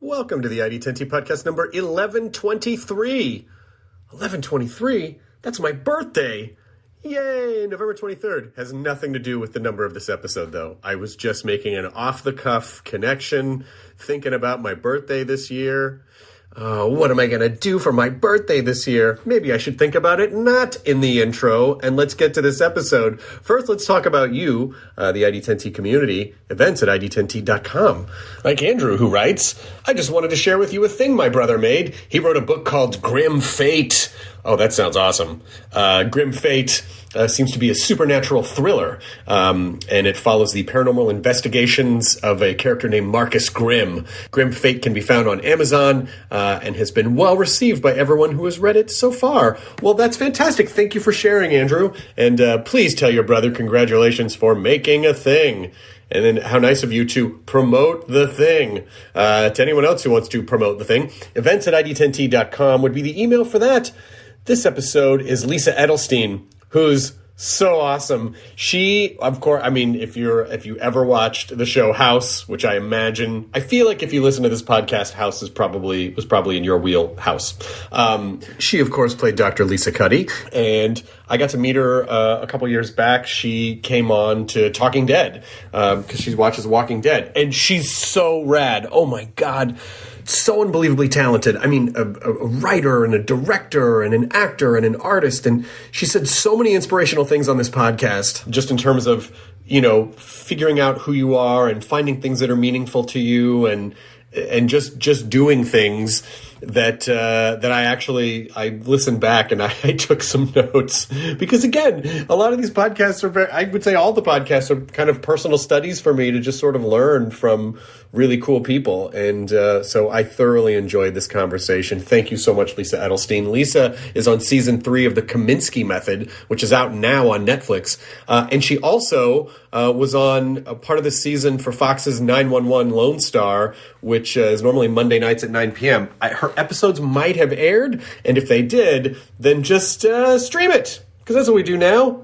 Welcome to the ID10T podcast number 1123. 1123? That's my birthday. Yay! November 23rd. Has nothing to do with the number of this episode, though. I was just making an off-the-cuff connection, thinking about my birthday this year. What am I going to do for my birthday this year? Maybe I should think about it not in the intro, and let's get to this episode. First, let's talk about you, the ID10T community, events at ID10T.com. Like Andrew, who writes, I just wanted to share with you a thing my brother made. He wrote a book called Grim Fate. Oh, that sounds awesome. Grim Fate seems to be a supernatural thriller, and it follows the paranormal investigations of a character named Marcus Grimm. Grim Fate can be found on Amazon and has been well received by everyone who has read it so far. Well, that's fantastic. Thank you for sharing, Andrew. And please tell your brother congratulations for making a thing. And then how nice of you to promote the thing. To anyone else who wants to promote the thing, events at ID10T.com would be the email for that. This episode is Lisa Edelstein, who's so awesome. She, of course, I mean, if you ever watched the show House, which I imagine, I feel like if you listen to this podcast, House was probably in your wheelhouse. She, of course, played Dr. Lisa Cuddy, and I got to meet her a couple years back. She came on to Talking Dead because she watches Walking Dead, and she's so rad. Oh my God. So unbelievably talented. I mean, a writer and a director and an actor and an artist. And she said so many inspirational things on this podcast, just in terms of, you know, figuring out who you are and finding things that are meaningful to you and just doing things that I listened back and I took some notes because, again, a lot of these podcasts are I would say all the podcasts are kind of personal studies for me to just sort of learn from really cool people. And so I thoroughly enjoyed this conversation. Thank you so much, Lisa Edelstein. Lisa is on season 3 of the Kominsky Method, which is out now on Netflix. And she also was on a part of the season for Fox's 911 Lone Star, which is normally Monday nights at 9 p.m. Her episodes might have aired, and if they did, then just stream it, because that's what we do now.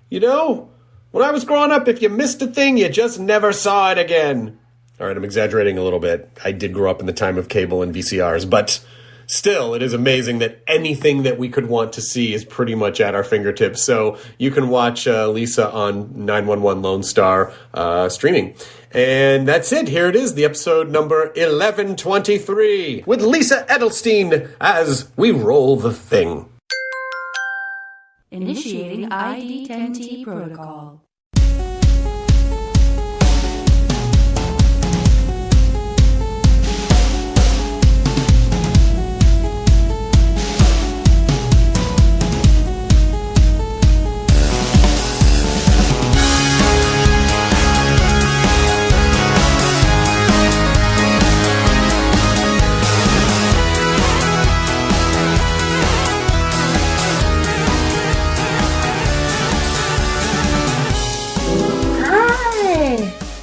You know, when I was growing up, if you missed a thing, you just never saw it again. All right, I'm exaggerating a little bit. I did grow up in the time of cable and VCRs, but still, it is amazing that anything that we could want to see is pretty much at our fingertips. So you can watch Lisa on 911 Lone Star streaming. And that's it. Here it is, the episode number 1123 with Lisa Edelstein as we roll the thing. Initiating ID10T protocol.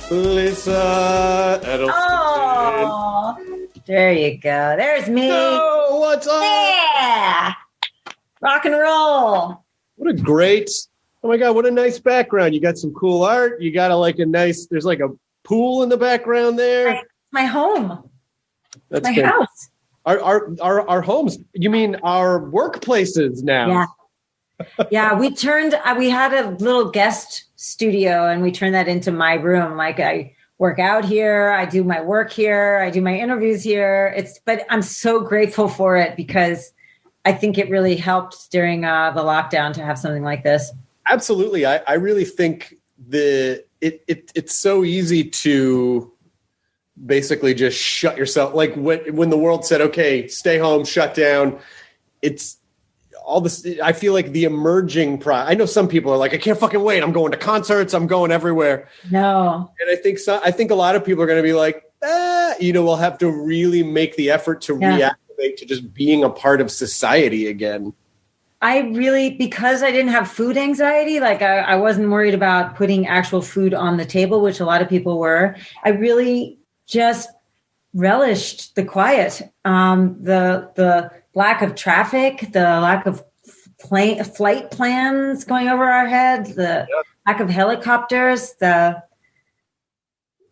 Lisa Edelstein. Oh, there you go. There's me. Oh, what's up? Yeah. Rock and roll. What a great, oh my God, what a nice background. You got some cool art. You got there's like a pool in the background there. My home. That's my good. house. Our homes. You mean our workplaces now? Yeah. Yeah, we had a little guest studio and we turned that into my room. Like I work out here, I do my work here, I do my interviews here. But I'm so grateful for it because I think it really helped during the lockdown to have something like this. Absolutely. I really think it's so easy to basically just shut yourself. Like when the world said, okay, stay home, shut down, it's all this. I feel like the emerging I know some people are like, I can't fucking wait. I'm going to concerts. I'm going everywhere. No. And I think a lot of people are going to be like, we'll have to really make the effort to reactivate to just being a part of society again. Because I didn't have food anxiety, like I wasn't worried about putting actual food on the table, which a lot of people were. I really just relished the quiet, the lack of traffic, the lack of flight plans going over our heads, the lack of helicopters,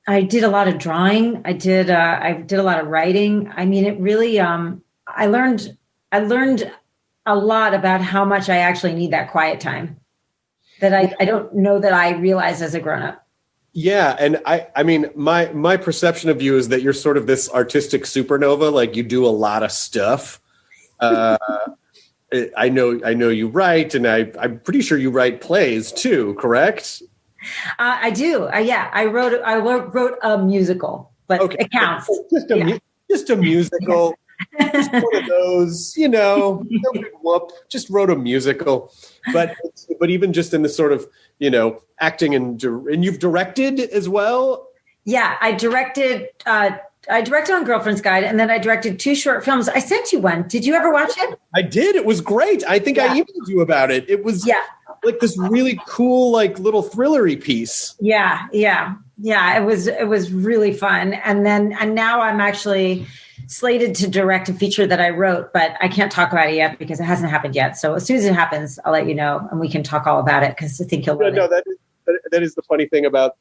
I did a lot of drawing. I did a lot of writing. I mean, it really, I learned a lot about how much I actually need that quiet time that I don't know that I realized as a grown-up. Yeah. And I mean, my perception of you is that you're sort of this artistic supernova. Like, you do a lot of stuff. I know you write, and I'm pretty sure you write plays too, correct? I do. I wrote a musical, but okay. It counts. Just a musical. Just one of those, no big whoop. Just wrote a musical, but even just in the sort of acting and you've directed as well. Yeah, I directed on Girlfriend's Guide, and then I directed 2 short films. I sent you one. Did you ever watch it? I did. It was great. I think I emailed you about it. It was like this really cool, like little thrillery piece. Yeah. It was really fun. And now I'm actually slated to direct a feature that I wrote, but I can't talk about it yet because it hasn't happened yet. So as soon as it happens, I'll let you know, and we can talk all about it because I think you'll love it. That is the funny thing about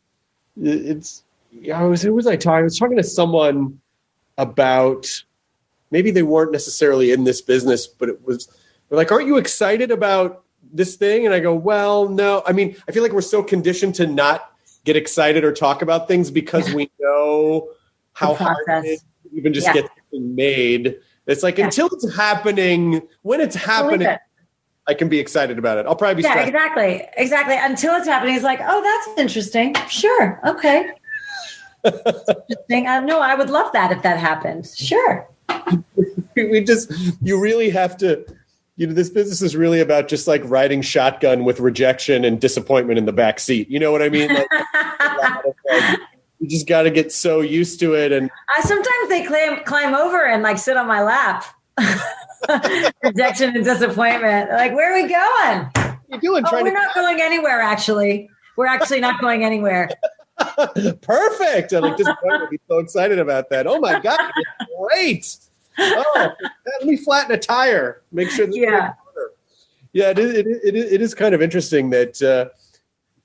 it's. Who was I talking? I was talking to someone about, maybe they weren't necessarily in this business, but they're like, "Aren't you excited about this thing?" And I go, "Well, no. I mean, I feel like we're so conditioned to not get excited or talk about things because we know how hard it is to even just get something made. It's like until it's happening, when it's happening, I can be excited about it. I'll probably be stressed. Exactly. Until it's happening, it's like, oh, that's interesting. Sure. Okay. Interesting. No, I would love that if that happened. Sure. You really have to, this business is really about just like riding shotgun with rejection and disappointment in the back seat. You know what I mean? You just got to get so used to it. And sometimes they climb over and like sit on my lap. Rejection and disappointment. Like, where are we going? What are you doing? We're not going anywhere, actually. We're actually not going anywhere. Perfect. I'm like, disappointed. I'd be so excited about that. Oh my God. Great. Oh, let me flatten a tire. Make sure this it is kind of interesting that,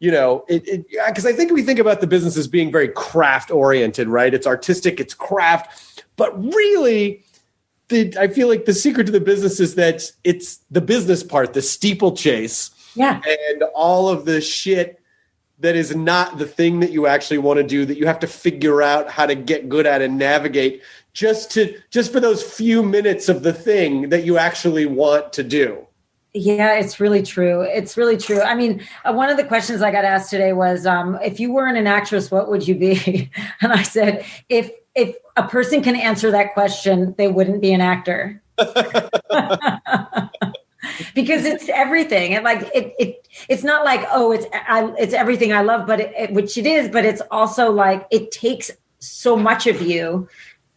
because I think we think about the business as being very craft oriented, right? It's artistic, it's craft, but really I feel like the secret to the business is that it's the business part, the steeplechase, and all of the shit that is not the thing that you actually want to do, that you have to figure out how to get good at and navigate just for those few minutes of the thing that you actually want to do. Yeah, it's really true. I mean, one of the questions I got asked today was, if you weren't an actress, what would you be? And I said, if a person can answer that question, they wouldn't be an actor. Because it's everything. And like it's not like, oh, it's everything I love, but which it is, but it's also like it takes so much of you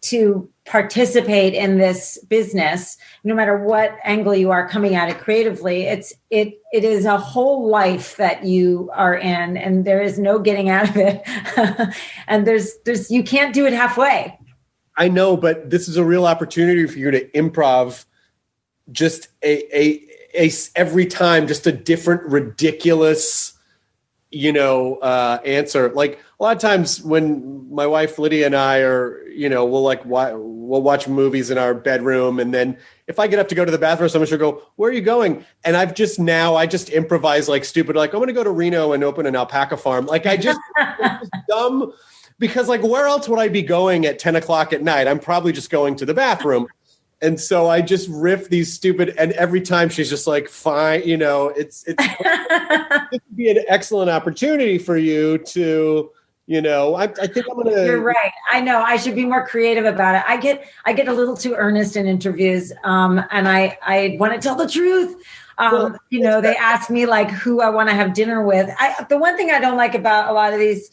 to participate in this business, no matter what angle you are coming at it creatively. It is a whole life that you are in, and there is no getting out of it. And there's you can't do it halfway. I know, but this is a real opportunity for you to improv just a every time, just a different ridiculous, answer. Like a lot of times when my wife Lydia and I are, we'll watch movies in our bedroom, and then if I get up to go to the bathroom, someone should go, "Where are you going?" And I just improvise like stupid, like I'm going to go to Reno and open an alpaca farm. Like it's just dumb, because like where else would I be going at 10 o'clock at night? I'm probably just going to the bathroom. And so I just riff these stupid, and every time she's just like, fine, it's it would be an excellent opportunity for you to, I think I'm going to. You're right. I know I should be more creative about it. I get a little too earnest in interviews. And I want to tell the truth. They ask me like who I want to have dinner with. The one thing I don't like about a lot of these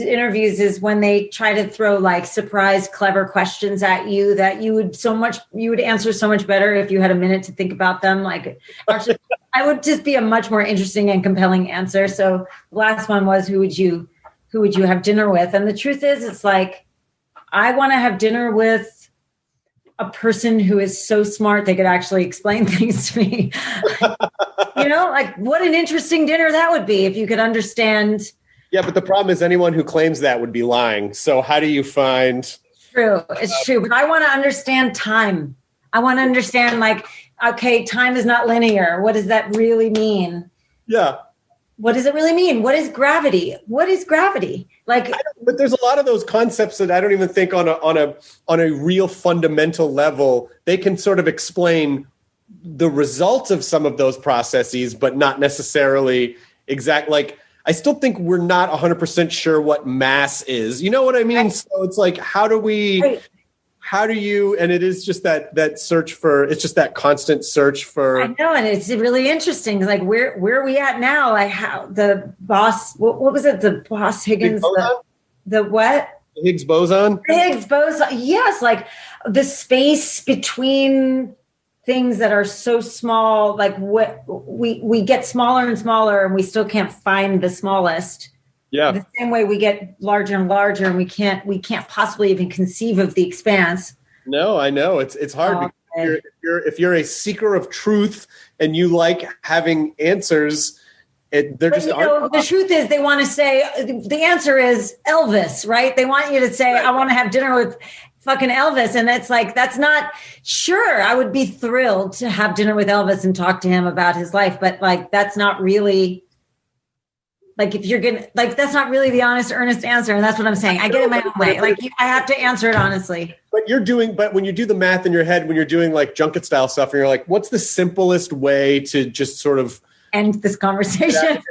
interviews is when they try to throw like surprise, clever questions at you that you would answer so much better if you had a minute to think about them. Like, actually, I would just be a much more interesting and compelling answer. So the last one was, who would you have dinner with? And the truth is, it's like, I want to have dinner with a person who is so smart they could actually explain things to me. Like what an interesting dinner that would be if you could understand. Yeah, but the problem is anyone who claims that would be lying. So how do you find... True. It's true. But I want to understand time. I want to understand, like, okay, time is not linear. What does that really mean? Yeah. What does it really mean? What is gravity? What is gravity? Like, but there's a lot of those concepts that I don't even think on a real fundamental level, they can sort of explain the results of some of those processes, but not necessarily exact. Like, I still think we're not 100% sure what mass is. You know what I mean? Right. So it's like, how do you, and it is just that search for, it's just that constant search for. I know. And it's really interesting. Like, where are we at now? Like, how the boss, what was it? The boss Higgins, the what? The Higgs boson? The Higgs boson. Yes. Like the space between things that are so small, like what we get smaller and smaller and we still can't find the smallest. Yeah. The same way we get larger and larger and we can't possibly even conceive of the expanse. No, I know. It's hard because if you're a seeker of truth and you like having answers, the truth is they want to say the answer is Elvis, right? They want you to say, right. I want to have dinner with fucking Elvis. And it's like, that's not sure. I would be thrilled to have dinner with Elvis and talk to him about his life. But like, that's not really like, if you're going to like, that's not really the honest, earnest answer. And that's what I'm saying. I get it my own way. Like I have to answer it honestly. But when you do the math in your head, when you're doing like junket style stuff and you're like, what's the simplest way to just sort of end this conversation?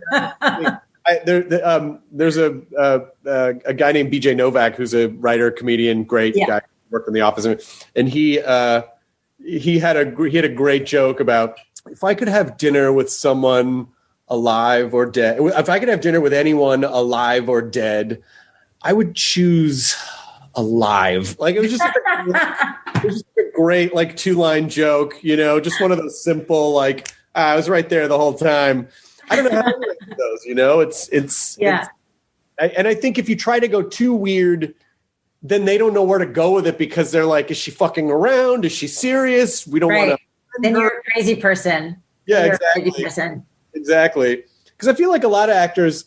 There's a guy named BJ Novak who's a writer, comedian, great guy, worked in the office, and he had a great joke about if I could have dinner with someone alive or dead, if I could have dinner with anyone alive or dead, I would choose alive. Like it was just a great like 2-line joke, you know, just one of those simple like I was right there the whole time. I don't know how to do those, you know, and I think if you try to go too weird, then they don't know where to go with it because they're like, is she fucking around? Is she serious? We don't want to. Then you're a crazy person. Yeah, exactly. Exactly. Because I feel like a lot of actors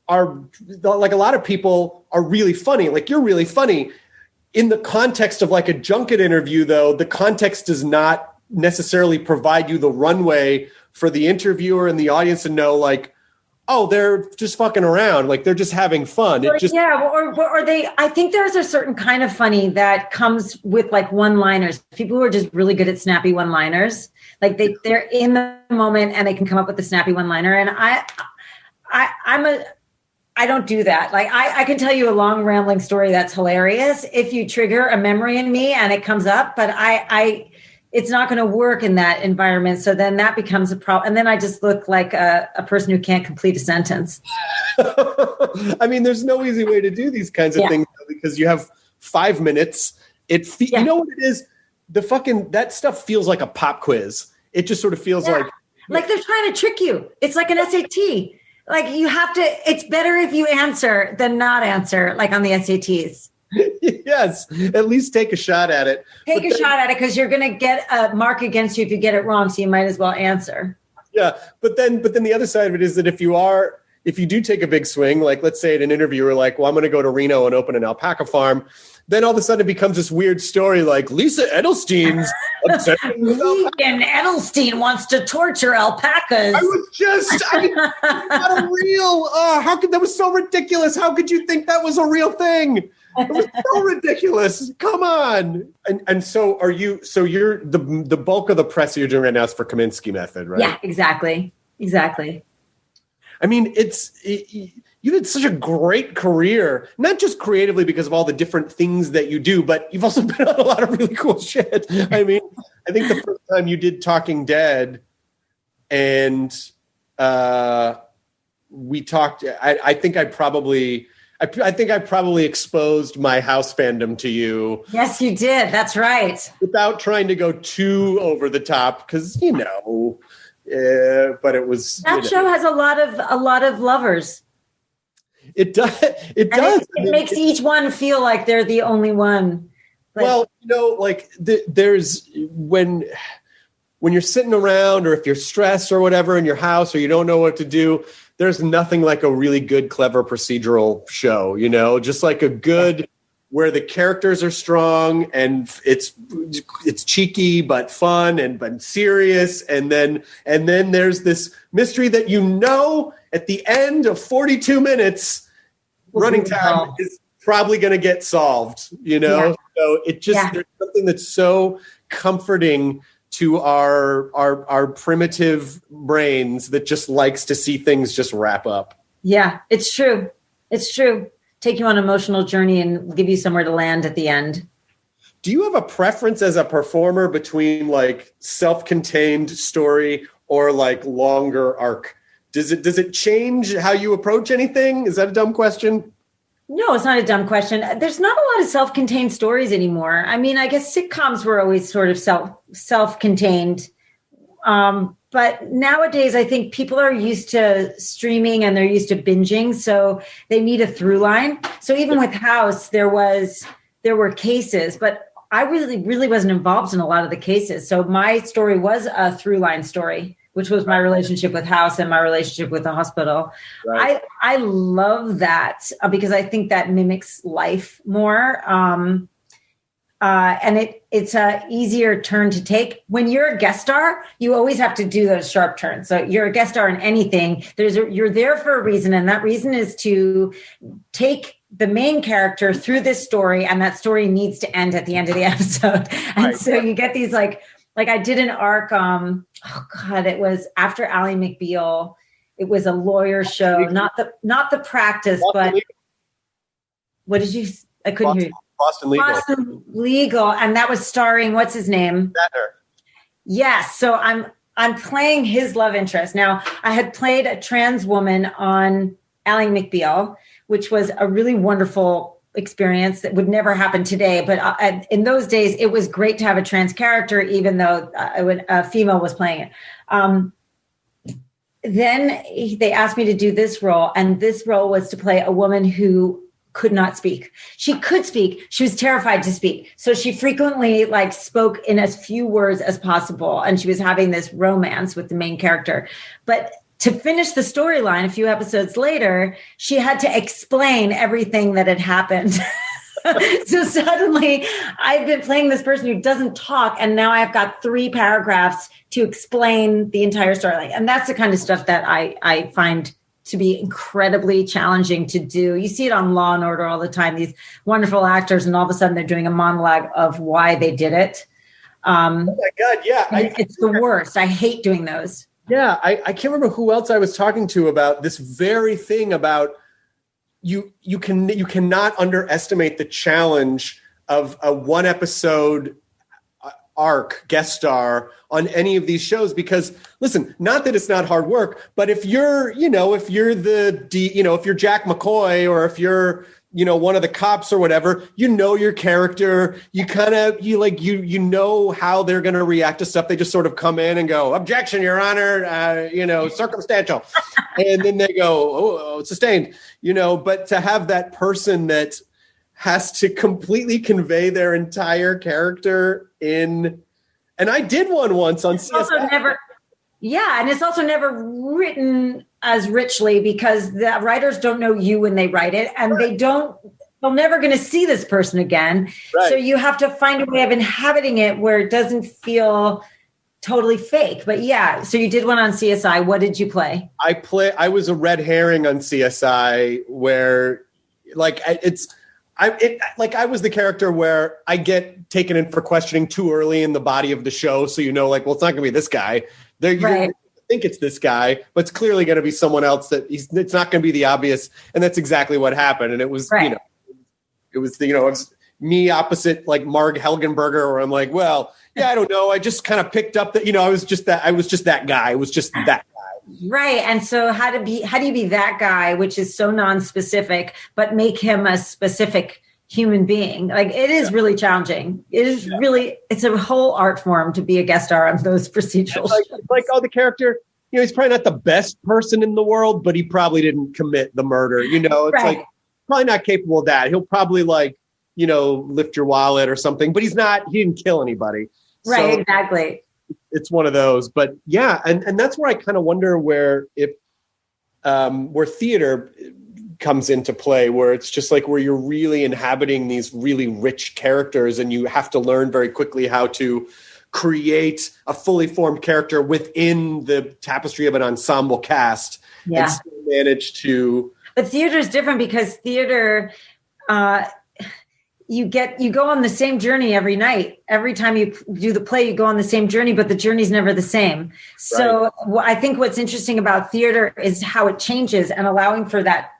are like, a lot of people are really funny. Like you're really funny in the context of like a junket interview, though. The context does not necessarily provide you the runway for the interviewer and the audience to know like, oh, they're just fucking around. Like they're just having fun. Or they, I think there's a certain kind of funny that comes with like one-liners. People who are just really good at snappy one-liners. Like they're in the moment and they can come up with a snappy one-liner. And I don't do that. Like I can tell you a long rambling story that's hilarious if you trigger a memory in me and it comes up, but it's not going to work in that environment. So then that becomes a problem. And then I just look like a person who can't complete a sentence. I mean, there's no easy way to do these kinds of things because you have 5 minutes. You know what it is? That stuff feels like a pop quiz. It just sort of feels like they're trying to trick you. It's like an SAT. Like you have to, it's better if you answer than not answer, like on the SATs. Yes, at least take a shot at it. Take a shot at it because you're going to get a mark against you if you get it wrong. So you might as well answer. Yeah, but then the other side of it is that if you do take a big swing, like let's say at an interview, we're like, well, I'm going to go to Reno and open an alpaca farm. Then all of a sudden it becomes this weird story like Lisa Edelstein's obsession with alpacas. And Edelstein wants to torture alpacas. Not a real. That was so ridiculous. How could you think that was a real thing? It was so ridiculous. Come on. And so you're the bulk of the press that you're doing right now is for Kominsky Method, right? Yeah, exactly. I mean, you had such a great career, not just creatively because of all the different things that you do, but you've also been on a lot of really cool shit. I mean, I think the first time you did Talking Dead and we talked, I think I probably exposed my house fandom to you. Yes, you did. That's right. Without trying to go too over the top because, you know, but it was. That show has a lot of lovers. It does. It does. It makes each one feel like they're the only one. Like, well, you know, like there's when you're sitting around or if you're stressed or whatever in your house or you don't know what to do, there's nothing like a really good, clever procedural show, just like a good where the characters are strong and it's cheeky but fun and but serious, and then there's this mystery that at the end of 42 minutes running time is probably going to get solved, So it just there's something that's so comforting to our primitive brains that just likes to see things just wrap up. Yeah, it's true. It's true. Take you on an emotional journey and give you somewhere to land at the end. Do you have a preference as a performer between like self-contained story or like longer arc? Does it change how you approach anything? Is that a dumb question? No, it's not a dumb question. There's not a lot of self-contained stories anymore. I mean, I guess sitcoms were always sort of self-contained. But nowadays, I think people are used to streaming and they're used to binging, so they need a through line. So even with House, there were cases, but I really wasn't involved in a lot of the cases. So my story was a through line story, which was my relationship with House and my relationship with the hospital. Right. I love that because I think that mimics life more. And it's a easier turn to take. When you're a guest star, you always have to do those sharp turns. So you're a guest star in anything. You're there for a reason, and that reason is to take the main character through this story, and that story needs to end at the end of the episode. And so you get these like I did an arc. It was after Ally McBeal. It was a lawyer show, not the practice, but what did you? I couldn't hear you. Boston Legal, and that was starring what's his name? Better. Yes. So I'm playing his love interest. Now, I had played a trans woman on Ally McBeal, which was a really wonderful experience that would never happen today. But in those days, it was great to have a trans character, even though a female was playing it. Then they asked me to do this role, and this role was to play a woman who could not speak. She could speak. She was terrified to speak. So she frequently spoke in as few words as possible. And she was having this romance with the main character. But to finish the storyline a few episodes later, she had to explain everything that had happened. So suddenly I've been playing this person who doesn't talk. And now I've got 3 paragraphs to explain the entire storyline. And that's the kind of stuff that I find to be incredibly challenging to do. You see it on Law and Order all the time, these wonderful actors, and all of a sudden they're doing a monologue of why they did it. Oh my God, yeah. It's the worst. I hate doing those. Yeah, I can't remember who else I was talking to about this very thing about you cannot underestimate the challenge of a 1 episode arc guest star on any of these shows, because listen, not that it's not hard work, but if you're if you're Jack McCoy, or if you're one of the cops or whatever, your character, you know how they're going to react to stuff. They just sort of come in and go, objection, Your Honor, circumstantial. And then they go, oh, sustained, but to have that person that has to completely convey their entire character in, and I did one once on CSI. And it's also never written as richly because the writers don't know you when they write it, and they're never going to see this person again. Right. So you have to find a way of inhabiting it where it doesn't feel totally fake. But yeah, so you did one on CSI. What did you play? I was a red herring on CSI where I was the character where I get taken in for questioning too early in the body of the show. So, well, it's not going to be this guy. You're going to think it's this guy, but it's clearly going to be someone else it's not going to be the obvious. And that's exactly what happened. And it was, it was me opposite Marg Helgenberger, where I'm like, well, yeah, I don't know. I just kind of picked up that, I was just that guy. It was just that guy. Right. And so how do you be that guy, which is so non-specific, but make him a specific human being? It is really challenging. It is really, it's a whole art form to be a guest star on those procedural shows. The character, he's probably not the best person in the world, but he probably didn't commit the murder. It's probably not capable of that. He'll probably lift your wallet or something, but he didn't kill anybody. Right. So, exactly. it's one of those, but yeah. And that's where I kind of wonder where if where theater comes into play, where it's just like where you're really inhabiting these really rich characters, and you have to learn very quickly how to create a fully formed character within the tapestry of an ensemble cast, and still manage to. But theater is different because theater, you go on the same journey every night. Every time you do the play, you go on the same journey, but the journey's never the same. So I think what's interesting about theater is how it changes, and allowing for that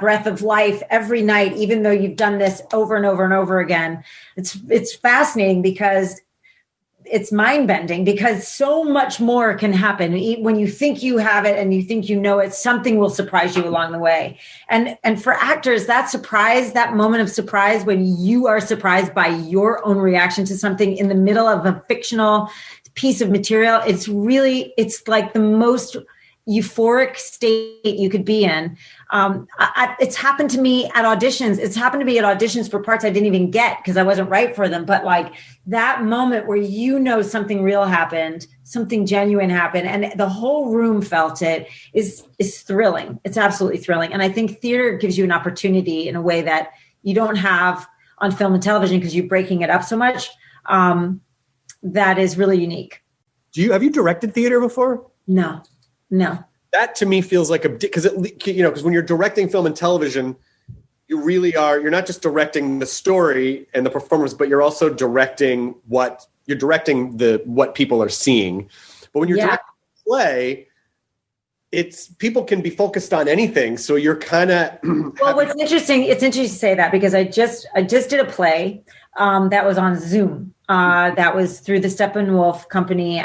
breath of life every night, even though you've done this over and over and over again. It's fascinating because it's mind bending, because so much more can happen when you think you have it and you think you know it. Something will surprise you along the way. And for actors, that moment of surprise, when you are surprised by your own reaction to something in the middle of a fictional piece of material, it's like the most euphoric state you could be in. It's happened to me at auditions. It's happened to me at auditions for parts I didn't even get because I wasn't right for them. But like that moment where something real happened, something genuine happened, and the whole room felt it is thrilling. It's absolutely thrilling. And I think theater gives you an opportunity in a way that you don't have on film and television because you're breaking it up so much. That is really unique. Have you directed theater before? No. That to me feels like because when you're directing film and television, you're not just directing the story and the performance, but you're also directing what people are seeing. But when you're directing a play, people can be focused on anything. So you're kind of what's interesting. It's interesting to say that because I just did a play that was on Zoom. That was through the Steppenwolf Company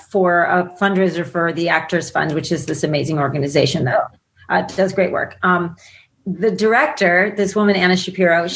for a fundraiser for the Actors Fund, which is this amazing organization that does great work. The director, this woman, Anna Shapiro,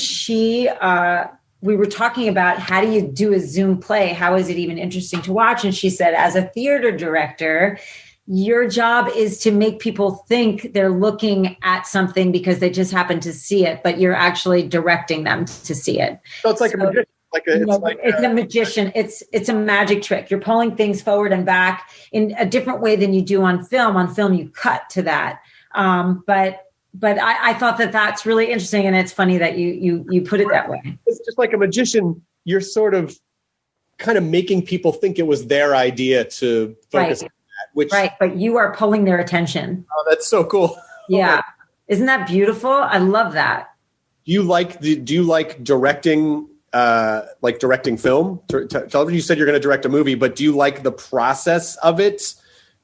we were talking about how do you do a Zoom play? How is it even interesting to watch? And she said, as a theater director, your job is to make people think they're looking at something because they just happen to see it, but you're actually directing them to see it. So it's like a magician. It's a magician. It's a magic trick. You're pulling things forward and back in a different way than you do on film. On film, you cut to that. But I thought that's really interesting, and it's funny that you put it that way. It's just like a magician. You're sort of kind of making people think it was their idea to focus on that. But you are pulling their attention. Oh, that's so cool. Yeah. Isn't that beautiful? I love that. Do you like directing? Directing film, television? You said you're going to direct a movie, but do you like the process of it?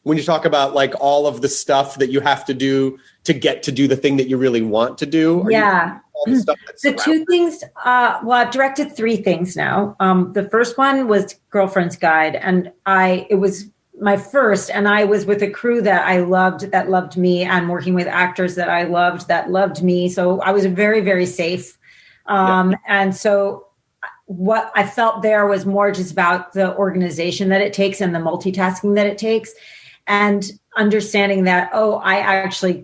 When you talk about like all of the stuff that you have to do to get to do the thing that you really want to do? The two things. I've directed 3 things now. The first one was Girlfriend's Guide, and it was my first, and I was with a crew that I loved, that loved me, and working with actors that I loved, that loved me. So I was very, very safe. And so what I felt there was more just about the organization that it takes and the multitasking that it takes, and understanding that,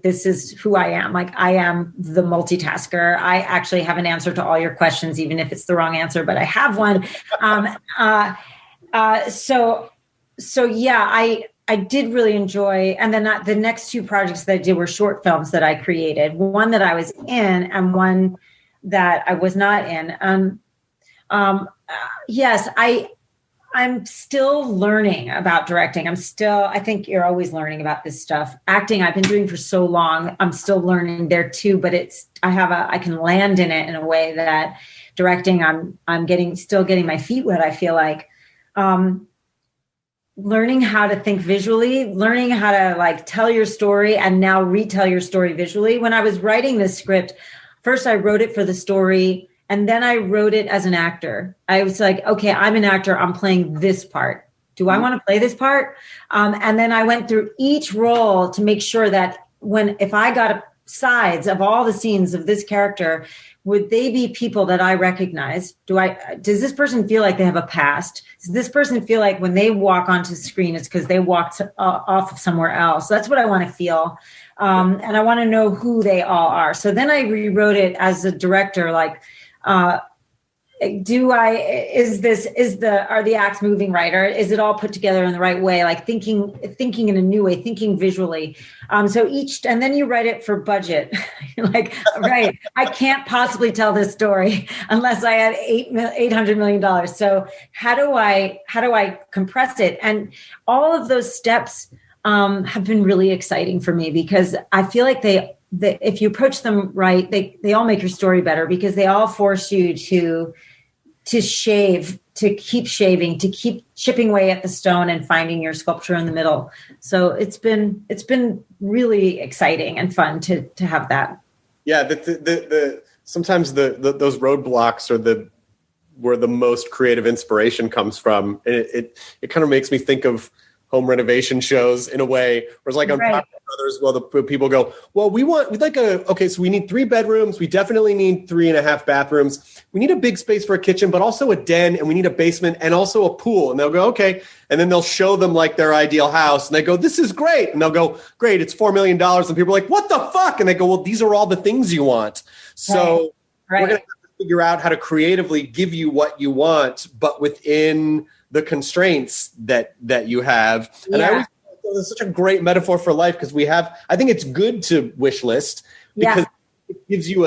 this is who I am. Like, I am the multitasker. I actually have an answer to all your questions, even if it's the wrong answer, but I have one. I did really enjoy. And then the next 2 projects that I did were short films that I created, one that I was in and one that I was not in. I'm still learning about directing. I think you're always learning about this stuff. Acting, I've been doing for so long. I'm still learning there too, but I can land in it in a way that directing, I'm still getting my feet wet. I feel like, learning how to think visually, learning how to tell your story and now retell your story visually. When I was writing this script, first I wrote it for the story, and then I wrote it as an actor. I was like, okay, I'm an actor. I'm playing this part. Do I want to play this part? And then I went through each role to make sure that if I got sides of all the scenes of this character, would they be people that I recognize? Does this person feel like they have a past? Does this person feel like when they walk onto the screen, it's because they walked off of somewhere else? So that's what I want to feel. And I want to know who they all are. So then I rewrote it as a director, are the acts moving right? Or is it all put together in the right way? Like thinking in a new way, thinking visually. And then you write it for budget. Like, right, I can't possibly tell this story unless I had $800 million. So how do I compress it? And all of those steps have been really exciting for me, because I feel like if you approach them right, they all make your story better, because they all force you to shave, to keep shaving, to keep chipping away at the stone and finding your sculpture in the middle. So it's been really exciting and fun to have that. Yeah, sometimes those roadblocks are where the most creative inspiration comes from, and it kind of makes me think of home renovation shows in a way, where it's like on Power Brothers. Well, the people go, well, so we need 3 bedrooms. We definitely need 3.5 bathrooms. We need a big space for a kitchen, but also a den, and we need a basement and also a pool. And they'll go, okay. And then they'll show them like their ideal house, and they go, this is great. And they'll go, great, it's $4 million. And people are like, what the fuck? And they go, well, these are all the things you want. So we're going to have to figure out how to creatively give you what you want, but within the constraints that you have. And I always think it's such a great metaphor for life, because I think it's good to wish list, because it gives you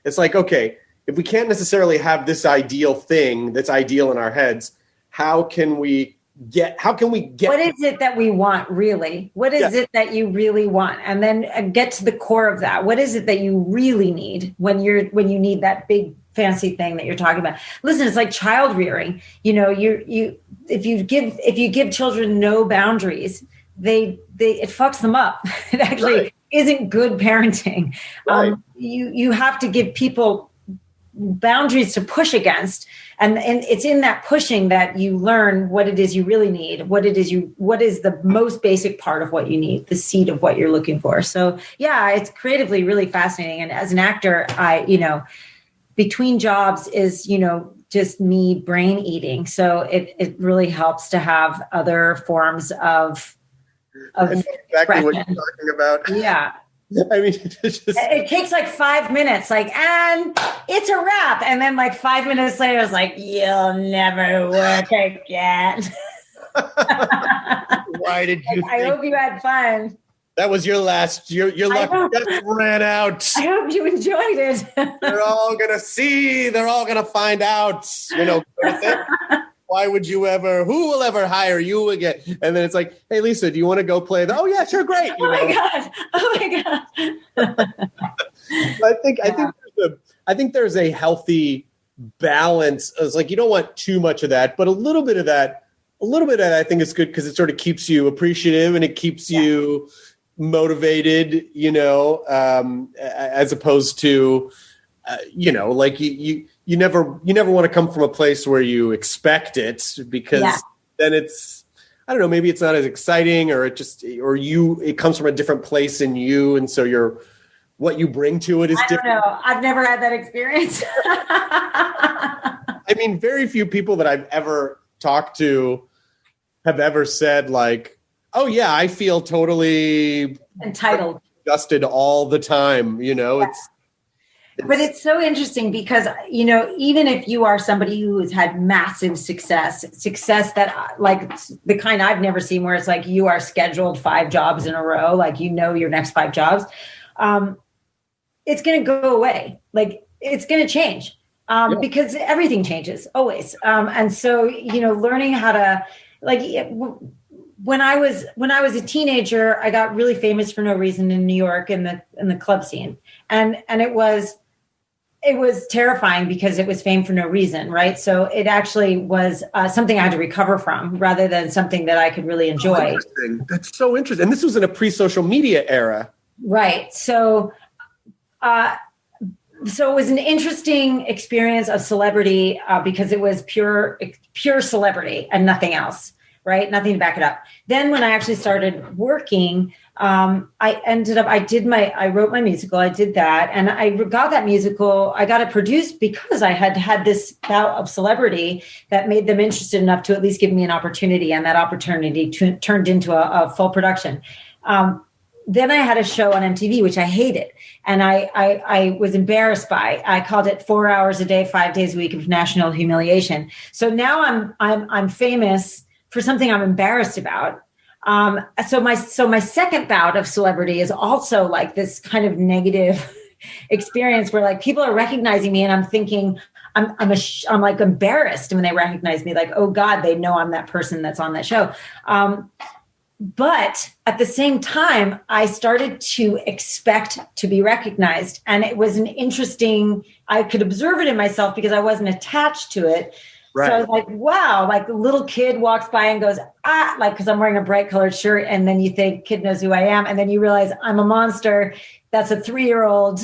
it's like, okay, if we can't necessarily have this ideal thing that's ideal in our heads, how can we get what is it that we want really? What is it that you really want? And then get to the core of that. What is it that you really need when you need that big fancy thing that you're talking about? Listen, it's like child rearing. You know, if you give children no boundaries, it fucks them up. It actually isn't good parenting. Right. You have to give people boundaries to push against, and it's in that pushing that you learn what it is you really need, what is the most basic part of what you need, the seed of what you're looking for. So it's creatively really fascinating. And as an actor, between jobs is, just me brain eating. So it really helps to have other forms of exactly expression. What you're talking about. Yeah. I mean, it takes like 5 minutes, and it's a wrap. And then like 5 minutes later, it's like, you'll never work again. Why did you I hope you had fun. That was your last, your luck just ran out. I hope you enjoyed it. They're all going to see. They're all going to find out. Why would you who will ever hire you again? And then it's like, hey, Lisa, do you want to go play? Oh, yeah, sure, great. Oh my God. I think there's a healthy balance. It's like, you don't want too much of that, but a little bit of that, I think is good, because it sort of keeps you appreciative and it keeps you motivated, as opposed to, like you never want to come from a place where you expect it, because then it's, I don't know, maybe it's not as exciting, or it comes from a different place in you. And so what you bring to it is different. I don't know. I've never had that experience. I mean, very few people that I've ever talked to have ever said like, oh yeah, I feel totally entitled, adjusted all the time. But it's so interesting because, even if you are somebody who has had massive success that like the kind I've never seen, where it's like you are scheduled 5 jobs in a row, like, your next 5 jobs, it's going to go away. Like, it's going to change because everything changes always. And so, learning how to, like, when I was a teenager, I got really famous for no reason in New York in the club scene. And it was terrifying because it was fame for no reason, right? So it actually was something I had to recover from, rather than something that I could really enjoy. That's so interesting. And this was in a pre-social media era. Right. So it was an interesting experience of celebrity because it was pure celebrity and nothing else, right? Nothing to back it up. Then when I actually started working, I wrote my musical, I did that. And I got that musical, I got it produced because I had this bout of celebrity that made them interested enough to at least give me an opportunity. And that opportunity turned into a full production. then I had a show on MTV, which I hated. And I was embarrassed by. I called it 4 hours a day, 5 days a week of national humiliation. So now I'm famous for something I'm embarrassed about. So my second bout of celebrity is also like this kind of negative experience where like people are recognizing me and I'm thinking I'm like embarrassed when they recognize me, like, oh God, they know I'm that person that's on that show. But at the same time, I started to expect to be recognized. And it was I could observe it in myself because I wasn't attached to it. Right. So I was like, wow, like the little kid walks by and goes, like, because I'm wearing a bright colored shirt. And then you think, kid knows who I am. And then you realize I'm a monster. That's a 3-year-old.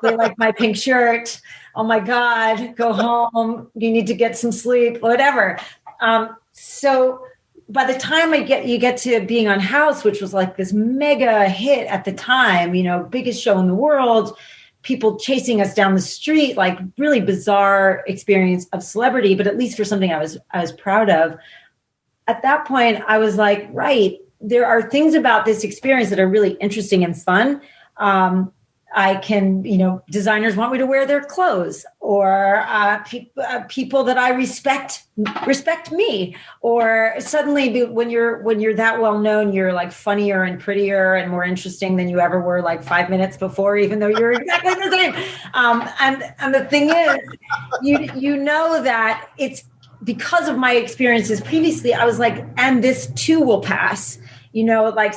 They like my pink shirt. Oh my God, go home. You need to get some sleep, whatever. So by the time you get to being on House, which was like this mega hit at the time, biggest show in the world, people chasing us down the street, like really bizarre experience of celebrity, but at least for something I was proud of. At that point, I was like, right, there are things about this experience that are really interesting and fun. I can, designers want me to wear their clothes, or people that I respect me, or suddenly when you're that well known, you're like funnier and prettier and more interesting than you ever were like 5 minutes before, even though you're exactly the same. And the thing is, you know that it's because of my experiences previously. I was like, and this too will pass.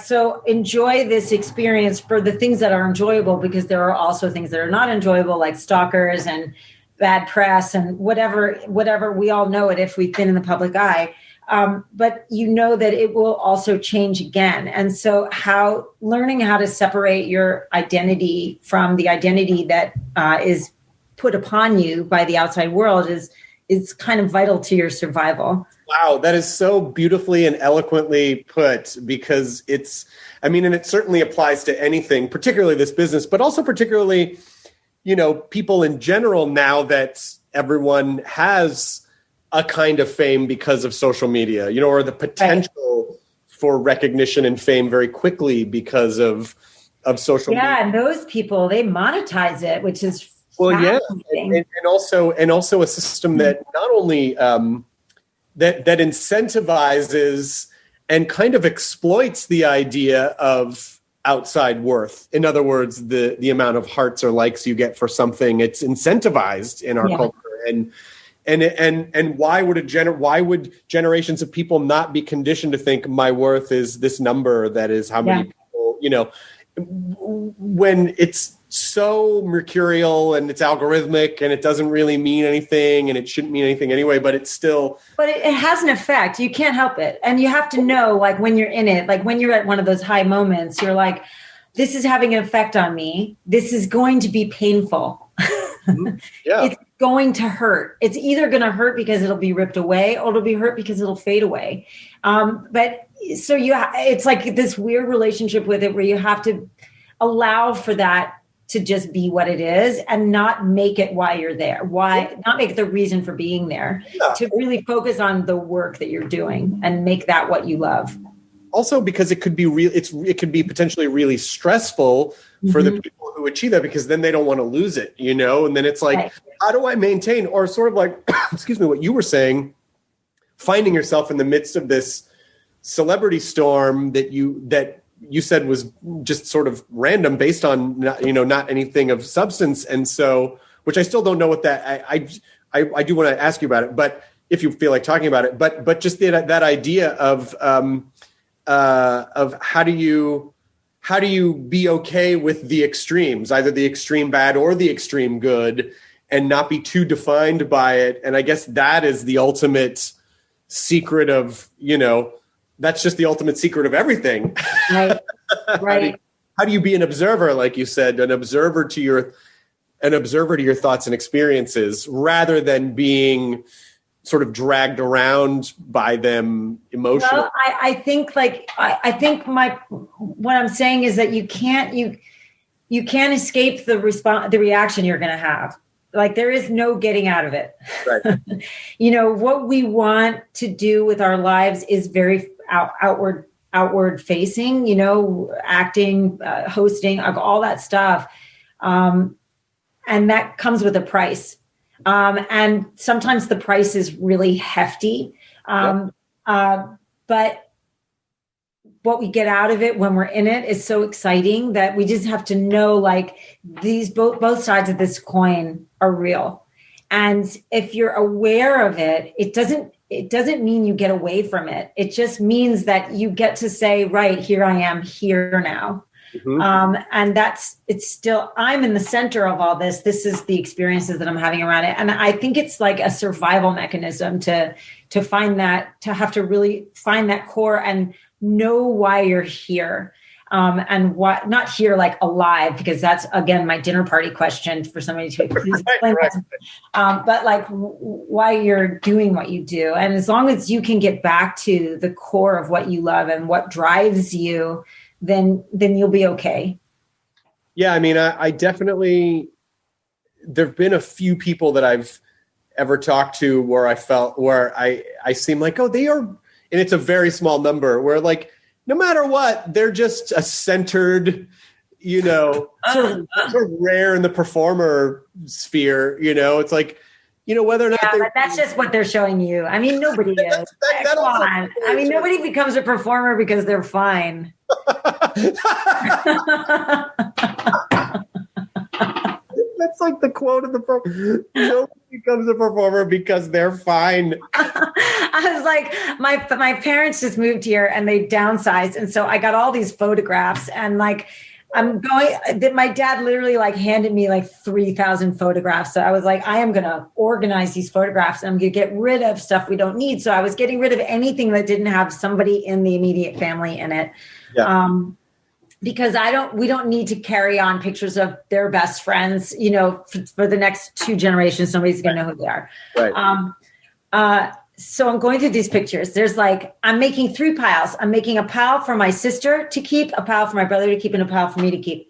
So enjoy this experience for the things that are enjoyable, because there are also things that are not enjoyable, like stalkers and bad press and whatever, we all know it if we've been in the public eye. But that it will also change again. And so learning how to separate your identity from the identity that is put upon you by the outside world is kind of vital to your survival. Wow, that is so beautifully and eloquently put, because and it certainly applies to anything, particularly this business, but also particularly, people in general, now that everyone has a kind of fame because of social media, or the potential for recognition and fame very quickly because of social media. Yeah, and those people, they monetize it, which is and also a system that not only that incentivizes and kind of exploits the idea of outside worth. In other words, the amount of hearts or likes you get for something, it's incentivized in our culture. And why would generations of people not be conditioned to think my worth is this number that is how many people, when it's so mercurial and it's algorithmic and it doesn't really mean anything and it shouldn't mean anything anyway, but it has an effect. You can't help it. And you have to know, like, when you're in it, like when you're at one of those high moments, you're like, this is having an effect on me. This is going to be painful. Yeah. It's going to hurt. It's either going to hurt because it'll be ripped away, or it'll be hurt because it'll fade away. It's like this weird relationship with it where you have to allow for that to just be what it is and not make it why you're there. Not make it the reason for being there, to really focus on the work that you're doing and make that what you love. Also, because it could be it could be potentially really stressful for the people who achieve that, because then they don't want to lose it, and then it's like, how do I maintain, or sort of like, excuse me, what you were saying, finding yourself in the midst of this celebrity storm that you said was just sort of random, based on not anything of substance, and so, which I still don't know what that. I do want to ask you about it, but if you feel like talking about it, but just that idea of how do you be okay with the extremes, either the extreme bad or the extreme good, and not be too defined by it. And I guess that is the ultimate secret of that's just the ultimate secret of everything. Right. Right. How do you be an observer, like you said, an observer to your thoughts and experiences, rather than being sort of dragged around by them emotionally? Well, I think what I'm saying is that you can't escape the reaction you're going to have. Like, there is no getting out of it. Right. What we want to do with our lives is very outward outward facing, you know, acting, hosting, all that stuff. And that comes with a price. And sometimes the price is really hefty. But what we get out of it when we're in it is so exciting that we just have to know, like, these both sides of this coin are real. And if you're aware of it, it doesn't mean you get away from it. It just means that you get to say, right, here I am here now. Mm-hmm. And it's still, I'm in the center of all this. This is the experiences that I'm having around it. And I think it's like a survival mechanism to find that, to have to really find that core and know why you're here. And why not here, like alive, because that's, again, my dinner party question for somebody to explain that. But like why you're doing what you do. And as long as you can get back to the core of what you love and what drives you, then you'll be okay. Yeah. I mean, I definitely, there've been a few people that I've ever talked to where I seem like, oh, they are, and it's a very small number where, like, no matter what, they're just a centered, you know, sort of rare in the performer sphere, you know. It's like, you know, whether or not but that's just what they're showing you. I mean, nobody is. Come on. I mean, nobody becomes a performer because they're fine. That's like the quote of the program. Nobody becomes a performer because they're fine. I was like, my parents just moved here and they downsized. And so I got all these photographs and like, my dad literally like handed me like 3,000 photographs. So I was like, I am going to organize these photographs and I'm going to get rid of stuff we don't need. So I was getting rid of anything that didn't have somebody in the immediate family in it. Yeah. Because we don't need to carry on pictures of their best friends, you know, for the next 2 generations. Somebody's going to know who they are. Right. So I'm going through these pictures. There's like, I'm making 3 piles. I'm making a pile for my sister to keep, a pile for my brother to keep, and a pile for me to keep.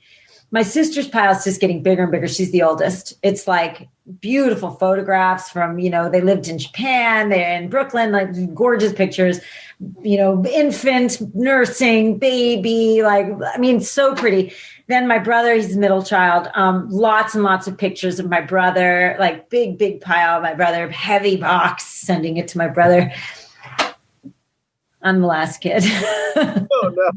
My sister's pile is just getting bigger and bigger. She's the oldest. It's like beautiful photographs from, you know, they lived in Japan, they're in Brooklyn, like gorgeous pictures, you know, infant, nursing, baby, like, I mean, so pretty. Then my brother, he's the middle child. Lots and lots of pictures of my brother, like big pile of my brother, heavy box, sending it to my brother. I'm the last kid. Oh, no.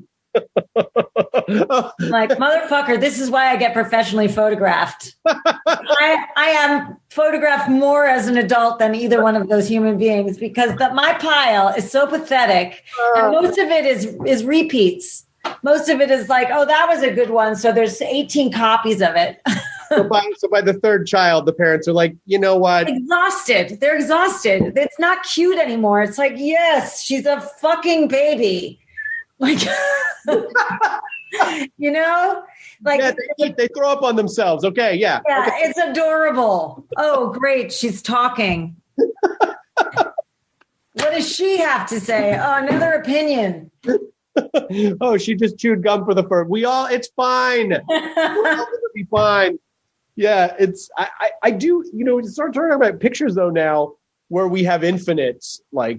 Like, motherfucker, this is why I get professionally photographed. I am photographed more as an adult than either one of those human beings because my pile is so pathetic. And most of it is repeats. Most of it is like, oh, that was a good one. So there's 18 copies of it. So by the 3rd child, the parents are like, you know what? Exhausted. They're exhausted. It's not cute anymore. It's like, yes, she's a fucking baby. Like, you know, like they throw up on themselves. Okay. Yeah. Yeah. Okay. It's adorable. Oh, great. She's talking. What does she have to say? Oh, another opinion. Oh, she just chewed gum for the first. It's fine. We're all gonna be fine. Yeah. I do, you know, start talking about pictures though now where we have infinite, like,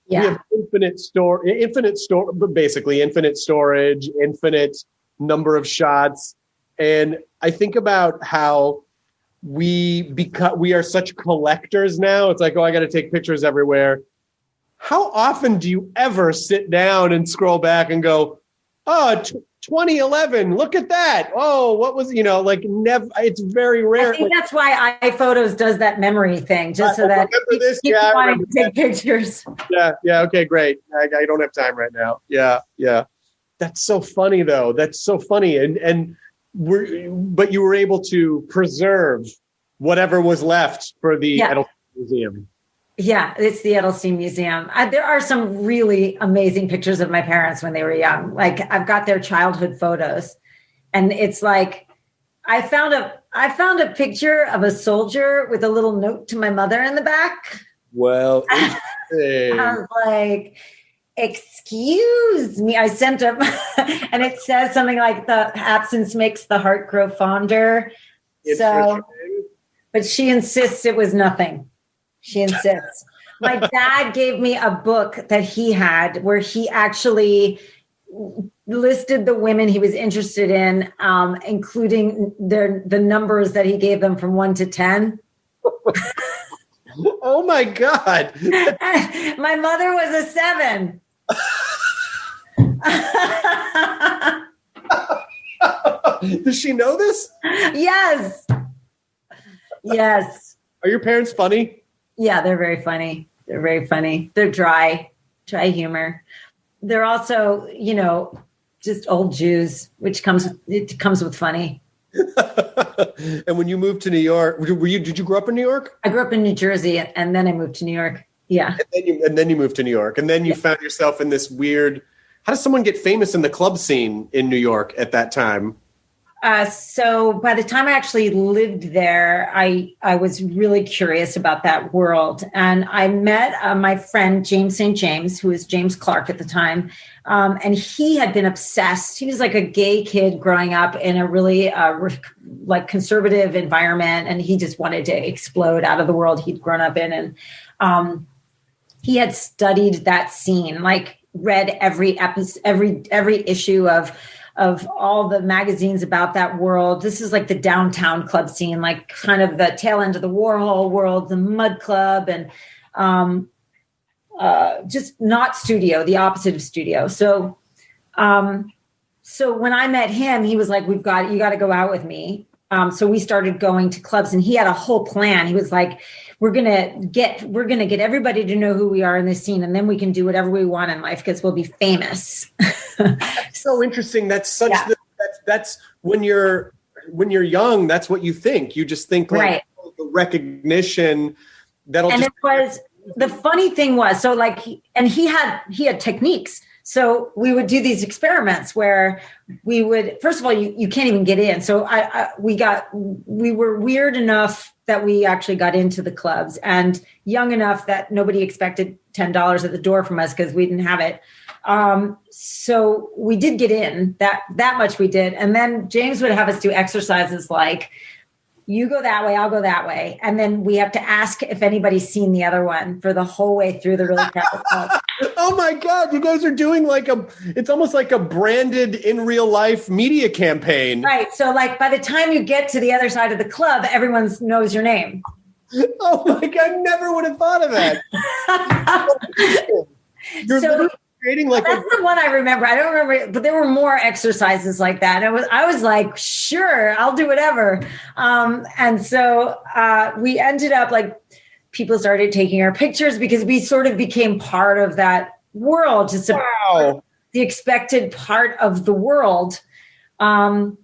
we have infinite storage, infinite number of shots. And I think about how we are such collectors now. It's like, oh, I got to take pictures everywhere. How often do you ever sit down and scroll back and go, oh, 2011, look at that. Oh, what was, you know, like never, it's very rare. I think that's why iPhotos does that memory thing, just so that you want to take pictures. Yeah. Okay, great. I don't have time right now. Yeah. That's so funny though. That's so funny. But you were able to preserve whatever was left for the Edelstein Museum. Yeah, it's the Edelstein Museum. There are some really amazing pictures of my parents when they were young. Like, I've got their childhood photos, and it's like I found a picture of a soldier with a little note to my mother in the back. Well, I was like, excuse me. I sent him, and it says something like, "The absence makes the heart grow fonder." But she insists it was nothing. She insists. My dad gave me a book that he had where he actually listed the women he was interested in, including the numbers that he gave them from 1 to 10. Oh my God. My mother was a 7. Does she know this? Yes. Yes. Are your parents funny? Yeah, they're very funny. They're very funny. They're dry humor. They're also, just old Jews, which comes with funny. And when you moved to New York, did you grow up in New York? I grew up in New Jersey and then I moved to New York. Yeah. And then you moved to New York, and then you found yourself in this weird. How does someone get famous in the club scene in New York at that time? So by the time I actually lived there, I was really curious about that world. And I met my friend, James St. James, who was James Clark at the time. And he had been obsessed. He was like a gay kid growing up in a really conservative environment. And he just wanted to explode out of the world he'd grown up in. And he had studied that scene, like read every episode, every issue of all the magazines about that world. This is like the downtown club scene, like kind of the tail end of the Warhol world, the Mud Club, and just not studio, the opposite of studio. So when I met him, he was like, you got to go out with me. So we started going to clubs, and he had a whole plan. He was like, we're going to get everybody to know who we are in this scene, and then we can do whatever we want in life because we'll be famous. So interesting. That's such that's when you're young, that's what you think. You just think like the recognition that'll. And it was the funny thing was, so like he had techniques. So we would do these experiments where we would, first of all, you can't even get in. So we were weird enough that we actually got into the clubs, and young enough that nobody expected $10 at the door from us because we didn't have it. So we did get in, that much we did. And then James would have us do exercises like, you go that way, I'll go that way. And then we have to ask if anybody's seen the other one for the whole way through the really crowded club. Oh my God, you guys are doing it's almost like a branded in real life media campaign. Right. So like by the time you get to the other side of the club, everyone knows your name. Oh my God, never would have thought of that. You're creating like that's the one I remember. I don't remember, but there were more exercises like that. And I was like, sure, I'll do whatever. And so we ended up like people started taking our pictures because we sort of became part of that world, just the expected part of the world. And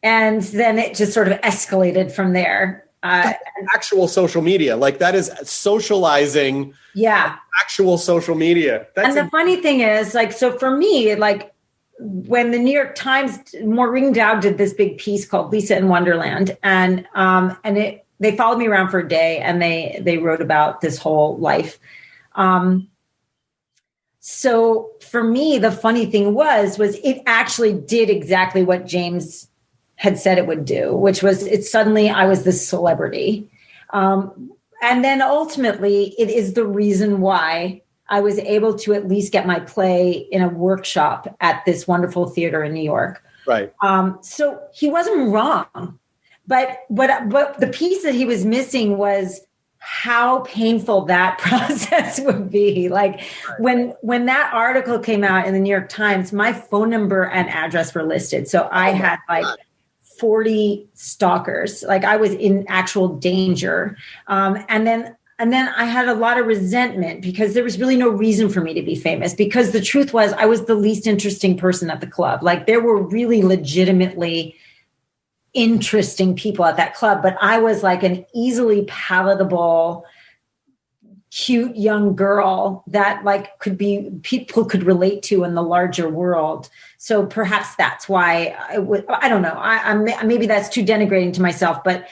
then it just sort of escalated from there. Actual social media, like that is socializing. Yeah. Actual social media. And the funny thing is, like, so for me, like when the New York Times, Maureen Dowd did this big piece called Lisa in Wonderland. And they followed me around for a day, and they wrote about this whole life. So for me, the funny thing was it actually did exactly what James had said it would do, which was suddenly I was this celebrity. And then ultimately it is the reason why I was able to at least get my play in a workshop at this wonderful theater in New York. Right. So he wasn't wrong, but the piece that he was missing was how painful that process would be. Like when that article came out in the New York Times, my phone number and address were listed. So I had like 40 stalkers. Like I was in actual danger. And then I had a lot of resentment because there was really no reason for me to be famous, because the truth was I was the least interesting person at the club. Like there were really legitimately interesting people at that club, but I was like an easily palatable, cute young girl that like people could relate to in the larger world. So perhaps that's why I don't know. Maybe that's too denigrating to myself, but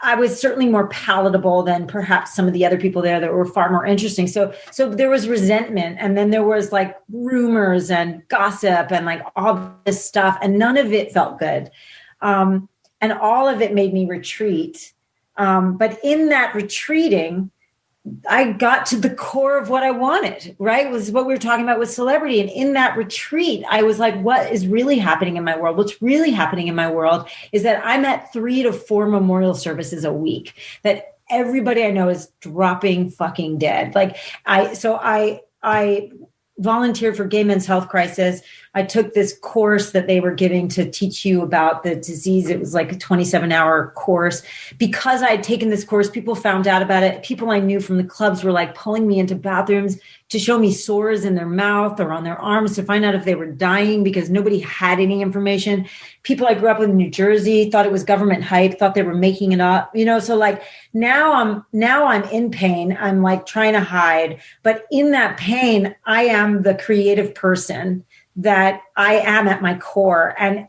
I was certainly more palatable than perhaps some of the other people there that were far more interesting. So there was resentment, and then there was like rumors and gossip and like all this stuff, and none of it felt good. And all of it made me retreat. But in that retreating, I got to the core of what I wanted, right? It was what we were talking about with celebrity. And in that retreat, I was like, what is really happening in my world? What's really happening in my world is that I'm at 3 to 4 memorial services a week, that everybody I know is dropping fucking dead. Like I volunteered for Gay Men's Health Crisis. I took this course that they were giving to teach you about the disease. It was like a 27-hour course. Because I had taken this course, people found out about it. People I knew from the clubs were like pulling me into bathrooms to show me sores in their mouth or on their arms to find out if they were dying because nobody had any information. People I grew up with in New Jersey thought it was government hype, thought they were making it up, so like now I'm in pain. I'm like trying to hide, but in that pain, I am the creative person that I am at my core. And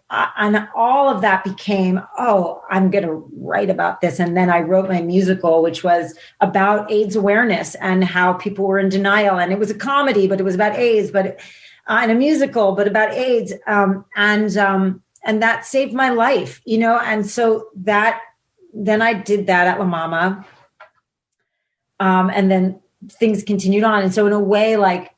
all of that became, I'm going to write about this. And then I wrote my musical, which was about AIDS awareness and how people were in denial. And it was a comedy, but it was about AIDS, and a musical, but about AIDS. And that saved my life, And so then I did that at La Mama. And then things continued on. And so in a way, like,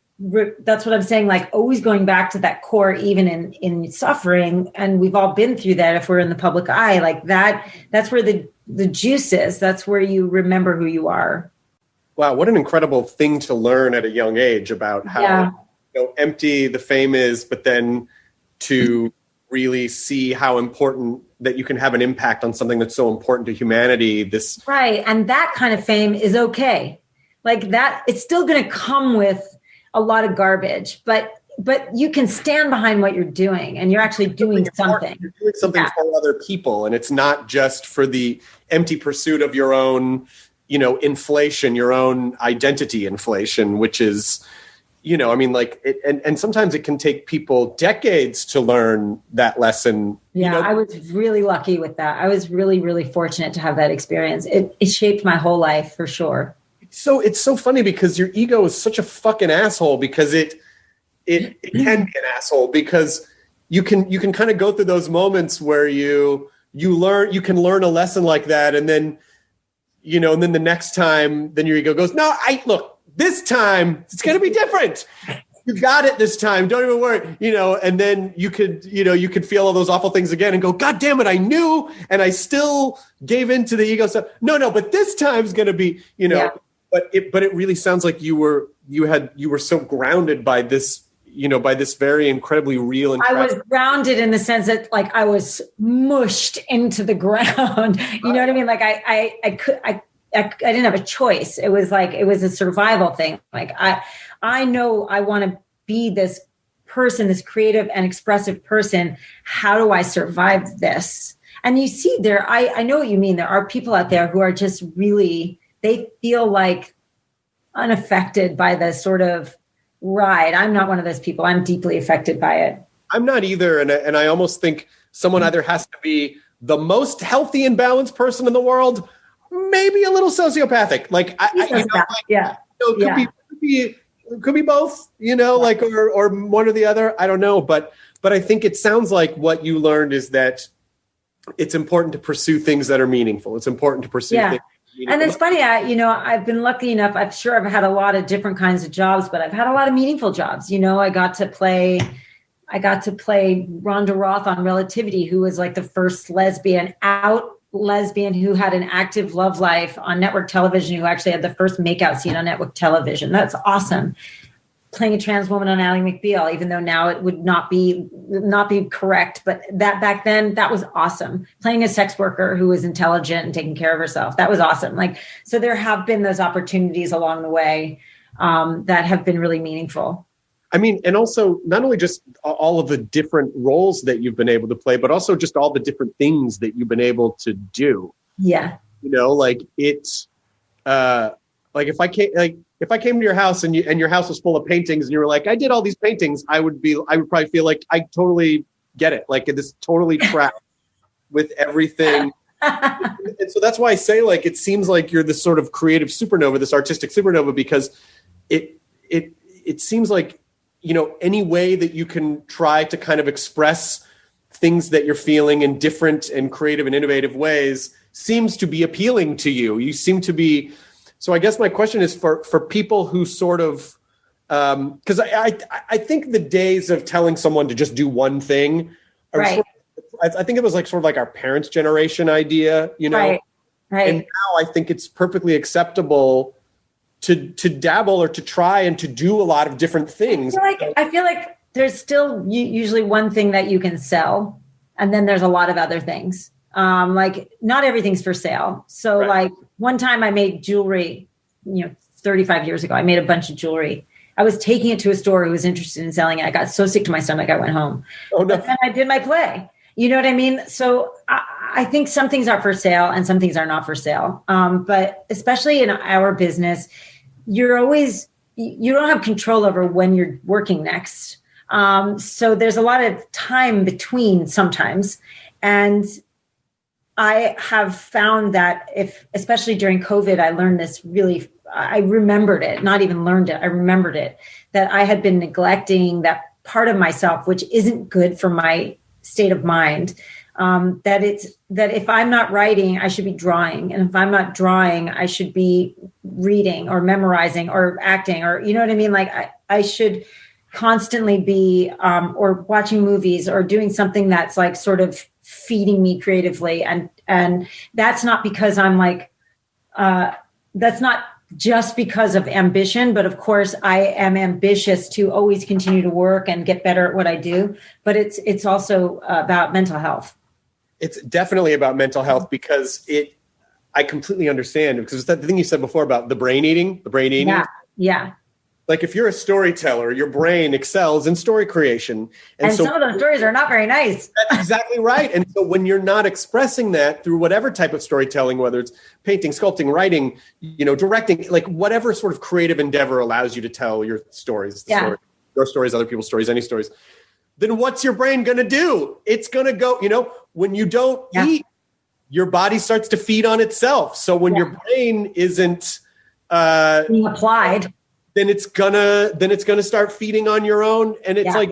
that's what I'm saying, like always going back to that core, even in suffering. And we've all been through that. If we're in the public eye, like that's where the juice is. That's where you remember who you are. Wow. What an incredible thing to learn at a young age about how empty the fame is, but then to really see how important that you can have an impact on something that's so important to humanity. Right. And that kind of fame is okay. Like that, it's still going to come with a lot of garbage, but you can stand behind what you're doing and you're actually doing something. You're doing something for other people. And it's not just for the empty pursuit of your own, inflation, your own identity inflation, which is, and sometimes it can take people decades to learn that lesson. Yeah. I was really lucky with that. I was really, really fortunate to have that experience. It shaped my whole life for sure. So it's so funny because your ego is such a fucking asshole because it can be an asshole because you can kind of go through those moments where you can learn a lesson like that. And then, and then the next time, then your ego goes, no, look, this time it's going to be different. You got it this time. Don't even worry, and then you could feel all those awful things again and go, God damn it. I knew. And I still gave into the ego stuff. No, but this time's going to be, Yeah. But it really sounds like you were so grounded by this, by this very incredibly real. I was grounded in the sense that like I was mushed into the ground. You know what I mean? Like I didn't have a choice. It was like, it was a survival thing. Like I know I want to be this person, this creative and expressive person. How do I survive this? And you see there, I know what you mean. There are people out there who are just really, they feel like unaffected by the sort of ride. I'm not one of those people. I'm deeply affected by it. I'm not either. And I almost think someone either has to be the most healthy and balanced person in the world, maybe a little sociopathic. Like, it could be both, like, or one or the other. I don't know. But I think it sounds like what you learned is that it's important to pursue things that are meaningful. It's important to pursue things. And it's funny, I've been lucky enough. I'm sure I've had a lot of different kinds of jobs, but I've had a lot of meaningful jobs. I got to play Rhonda Roth on Relativity, who was like the first lesbian who had an active love life on network television, who actually had the first makeout scene on network television. That's awesome. Playing a trans woman on Ally McBeal, even though now it would not be correct, but that back then that was awesome. Playing a sex worker who was intelligent and taking care of herself, that was awesome. Like, so there have been those opportunities along the way that have been really meaningful. I mean, and also not only just all of the different roles that you've been able to play, but also just all the different things that you've been able to do. Yeah, like it's like if I came to your house and your house was full of paintings and you were like, I did all these paintings, I would probably feel like I totally get it. Like this totally trapped with everything. And so that's why I say, like, it seems like you're this sort of creative supernova, this artistic supernova, because it seems like, any way that you can try to kind of express things that you're feeling in different and creative and innovative ways seems to be appealing to you. You seem to be So I guess my question is for people who sort of, because I think the days of telling someone to just do one thing are Right. I think it was like sort of like our parents' generation idea, you know? Right. Right. And now I think it's perfectly acceptable to dabble or to try and to do a lot of different things. I feel like there's still usually one thing that you can sell, and then there's a lot of other things. Like not everything's for sale. So Right. like one time I made jewelry, 35 years ago, I made a bunch of jewelry. I was taking it to a store who was interested in selling it. I got so sick to my stomach, I went home. Oh, no. But then I did my play. You know what I mean? So I think some things are for sale and some things are not for sale. But especially in our business, you don't have control over when you're working next. So there's a lot of time between sometimes. And I have found that especially during COVID, I learned this really, I remembered it, not even learned it. I remembered it, that I had been neglecting that part of myself, which isn't good for my state of mind. That if I'm not writing, I should be drawing. And if I'm not drawing, I should be reading or memorizing or acting, or, you know what I mean? Like I should constantly be, or watching movies or doing something that's like sort of feeding me creatively. And that's not because I'm like, that's not just because of ambition, but of course I am ambitious to always continue to work and get better at what I do. But it's also about mental health. It's definitely about mental health because I completely understand, because the thing you said before about the brain eating. Yeah. Like if you're a storyteller, your brain excels in story creation. And so some of those stories are not very nice. That's exactly right. And so when you're not expressing that through whatever type of storytelling, whether it's painting, sculpting, writing, directing, like whatever sort of creative endeavor allows you to tell your stories, your stories, other people's stories, any stories, then what's your brain going to do? It's going to go, when you don't eat, your body starts to feed on itself. So when your brain isn't being applied, then it's gonna start feeding on your own. And it's like,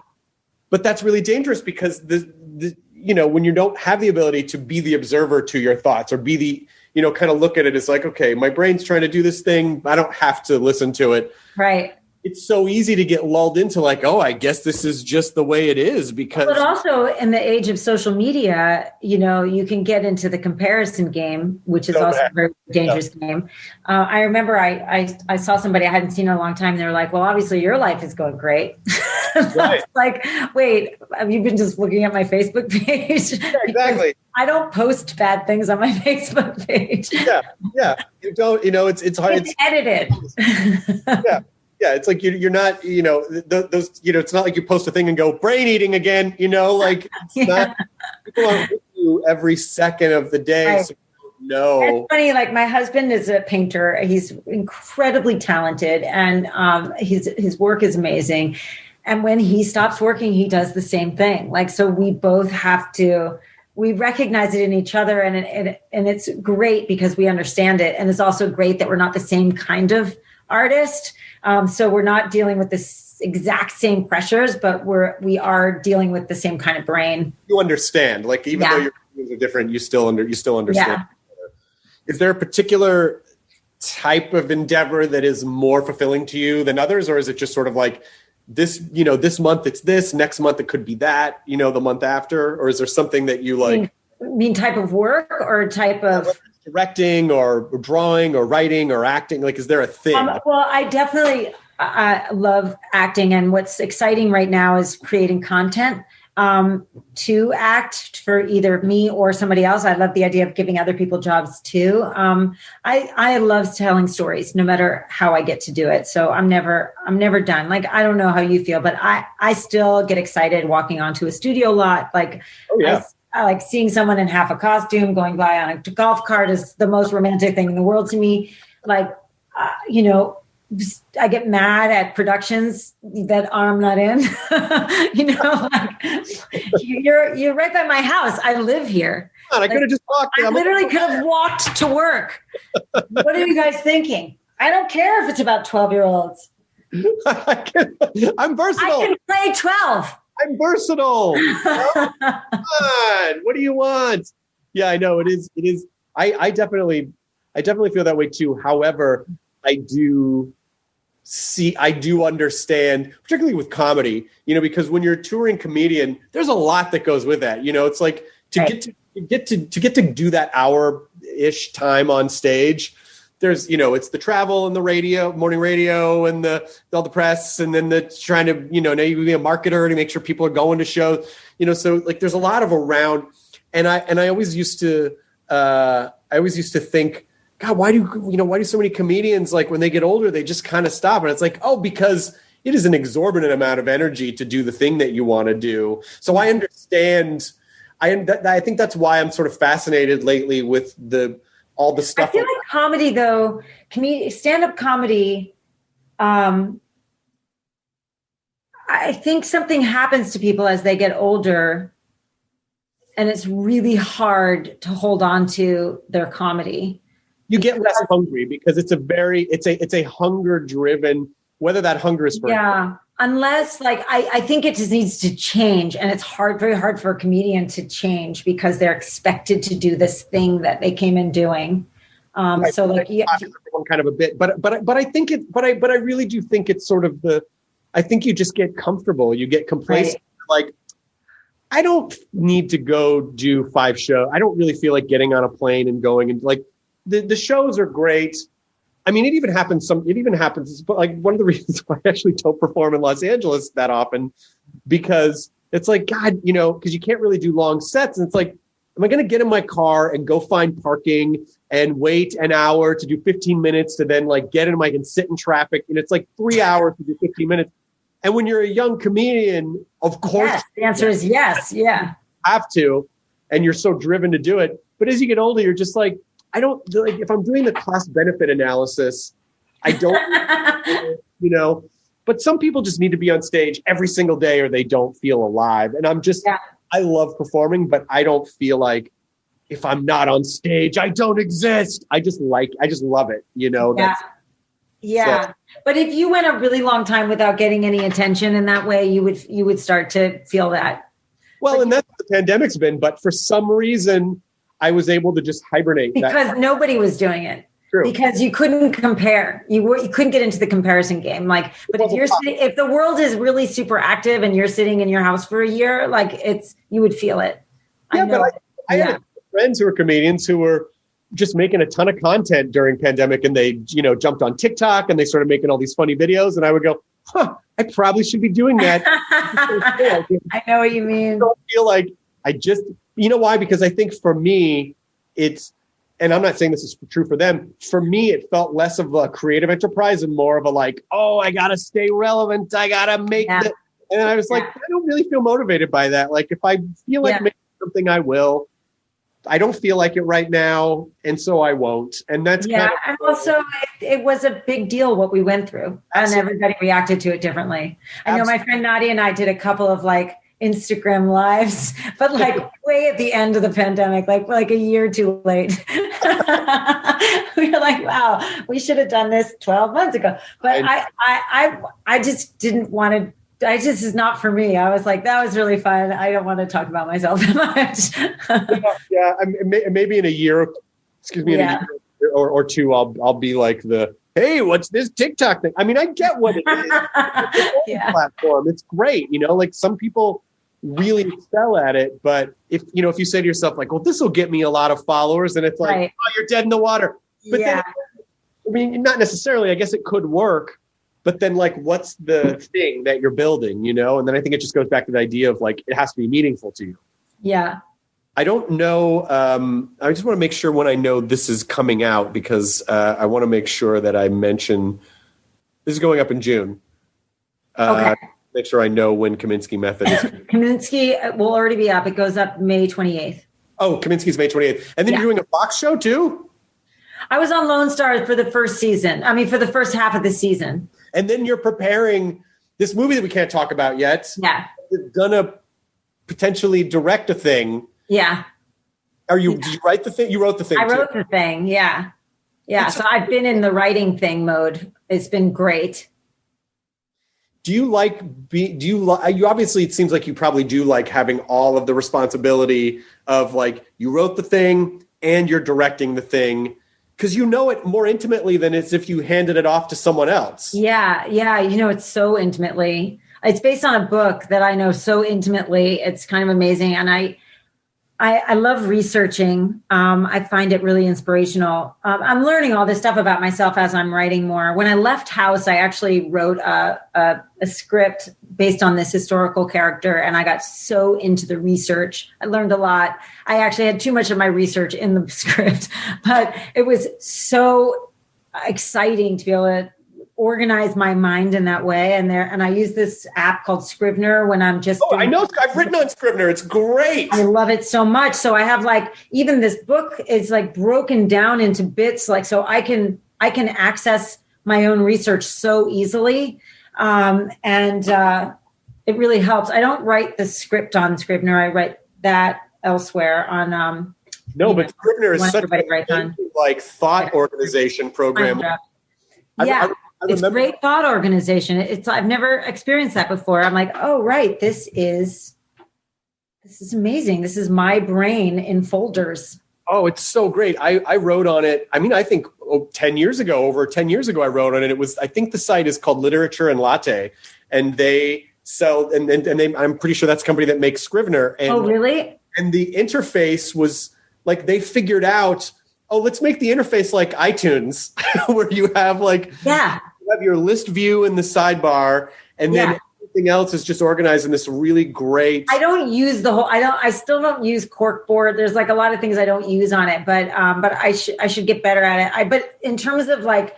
but that's really dangerous because when you don't have the ability to be the observer to your thoughts or be the, kind of look at it as like, okay, my brain's trying to do this thing. I don't have to listen to it. Right. It's so easy to get lulled into like, oh, I guess this is just the way it is because. But also in the age of social media, you can get into the comparison game, which is also a very dangerous game. I remember I saw somebody I hadn't seen in a long time. And they were like, well, obviously your life is going great. Right. Like, wait, have you been just looking at my Facebook page? Yeah, exactly. I don't post bad things on my Facebook page. Yeah. You don't, it's hard. It's edited. Yeah, it's like you're not, those, it's not like you post a thing and go brain eating again, like it's not, people aren't with you every second of the day. Right. So you don't know. It's funny, like my husband is a painter. He's incredibly talented and his work is amazing. And when he stops working, he does the same thing. Like, so we both we recognize it in each other and it's great because we understand it. And it's also great that we're not the same kind of artist. So we're not dealing with this exact same pressures, but we are dealing with the same kind of brain. You understand, like even though your feelings are different, you still understand. Yeah. Is there a particular type of endeavor that is more fulfilling to you than others, or is it just sort of like this? This month it's this, next month it could be that. The month after, or is there something that you like? Mean type of work or type of directing or drawing or writing or acting? Like, is there a thing? Well, I definitely love acting. And what's exciting right now is creating content to act for either me or somebody else. I love the idea of giving other people jobs too. I love telling stories no matter how I get to do it. So I'm never done. Like, I don't know how you feel, but I still get excited walking onto a studio lot. Like, oh, yeah. I like seeing someone in half a costume going by on a golf cart is the most romantic thing in the world to me. Like, I get mad at productions that I'm not in. You're right by my house. I live here. I could have just walked. I literally could have walked to work. What are you guys thinking? I don't care if it's about 12-year-olds. I'm versatile. I can play 12. I'm versatile. Come on. What do you want? Yeah, I know it is. I definitely feel that way too. However, I do understand, particularly with comedy, because when you're a touring comedian, there's a lot that goes with that. It's like to get to do that hour-ish time on stage. There's, it's the travel and the radio, morning radio, and all the press, and then the trying to, now you be a marketer to make sure people are going to shows, so like there's a lot of around, and I always used to think, God, why do so many comedians, like when they get older, they just kind of stop? And it's like, because it is an exorbitant amount of energy to do the thing that you want to do. So I understand. I think that's why I'm sort of fascinated lately with all the stuff. I feel like comedy, though, stand-up comedy, I think something happens to people as they get older, and it's really hard to hold on to their comedy. You get less hungry because it's a hunger driven, whether that hunger is for unless I think it just needs to change, and it's very hard for a comedian to change because they're expected to do this thing that they came in doing. So like kind of a bit, but I think I really do think it's sort of I think you just get comfortable, you get complacent. Right. Like, I don't need to go do 5 shows. I don't really feel like getting on a plane and going, and like the shows are great. I mean, it even happens, but like one of the reasons why I actually don't perform in Los Angeles that often, because it's like, God, because you can't really do long sets. And it's like, am I going to get in my car and go find parking and wait an hour to do 15 minutes to then like get in and sit in traffic? And it's like 3 hours to do 15 minutes. And when you're a young comedian, of course, yes, the answer is yes. Yeah. Have to, and you're so driven to do it. But as you get older, you're just like, I don't like, if I'm doing the cost benefit analysis, I don't, but some people just need to be on stage every single day or they don't feel alive. And I'm just, I love performing, but I don't feel like if I'm not on stage, I don't exist. I just love it. So. But if you went a really long time without getting any attention in that way, you would start to feel that. Well, and that's what the pandemic's been, but for some reason, I was able to just hibernate. Because nobody was doing it. True. Because you couldn't compare. You couldn't get into the comparison game. Like, but if the world is really super active and you're sitting in your house for a year, like you would feel it. Yeah, but I had friends who were comedians who were just making a ton of content during pandemic, and they, jumped on TikTok and they started making all these funny videos, and I would go, I probably should be doing that. I know what you mean. I don't feel like you know why? Because I think for me, and I'm not saying this is true for them. For me, it felt less of a creative enterprise and more of a like, I got to stay relevant. I got to make it. And I was like, I don't really feel motivated by that. Like, if I feel like making something, I will. I don't feel like it right now, and so I won't. And that's and also it was a big deal what we went through, and everybody reacted to it differently. I know my friend Nadia and I did a couple of like Instagram lives, but like way at the end of the pandemic, like a year too late. We were like, wow, we should have done this 12 months ago. But I just didn't want to. This is not for me. I was like, that was really fun. I don't want to talk about myself that much. Maybe in a year, in a year or two, I'll be like hey, what's this TikTok thing? I mean, I get what it is. It's a platform. It's great. Like some people really excel at it, but if you say to yourself like, well, this will get me a lot of followers, and it's like, you're dead in the water. But then, I mean, not necessarily. I guess it could work. But then, like, what's the thing that you're building, And then I think it just goes back to the idea of, like, it has to be meaningful to you. Yeah. I don't know. I just want to make sure when I know this is coming out, because I want to make sure that I mention this is going up in June. Okay. Make sure I know when Kominsky Method is. Kominsky will already be up. It goes up May 28th. Oh, Kominsky's May 28th. And then you're doing a Fox show, too? I was on Lone Star for the first season. I mean, for the first half of the season. And then you're preparing this movie that we can't talk about yet. Yeah. You're gonna potentially direct a thing. Yeah. Did you write the thing? You wrote the thing. I wrote the thing. Yeah. Yeah. So I've been in the writing thing mode. It's been great. You obviously, it seems like you probably do like having all of the responsibility of like, you wrote the thing and you're directing the thing. because you know it more intimately than as if you handed it off to someone else. Yeah. Yeah. You know, it's so intimately. It's based on a book that I know so intimately. It's kind of amazing. And I love researching. I find it really inspirational. I'm learning all this stuff about myself as I'm writing more. When I left house, I actually wrote a script based on this historical character, and I got so into the research. I learned a lot. I actually had too much of my research in the script, but it was so exciting to be able to organize my mind in that way. And I use this app called Scrivener when I'm just. Oh, I know. I've written on Scrivener. It's great. I love it so much. So I have like, even this book is like broken down into bits, like, so I can access my own research so easily. It really helps. I don't write the script on Scrivener. I write that elsewhere on. But Scrivener is such a like thought organization program. Yeah. It's great thought organization. I've never experienced that before. I'm like, oh, right. This is amazing. This is my brain in folders. Oh, it's so great. I wrote on it. I mean, I think over 10 years ago, I wrote on it. It was, I think the site is called Literature and Latte, and they sell, and I'm pretty sure that's a company that makes Scrivener. And, oh, really? And the interface was like, they figured out, let's make the interface like iTunes, where you have you have your list view in the sidebar, and then everything else is just organized in this really great. I don't use I still don't use corkboard. There's like a lot of things I don't use on it, but I should get better at it. But in terms of like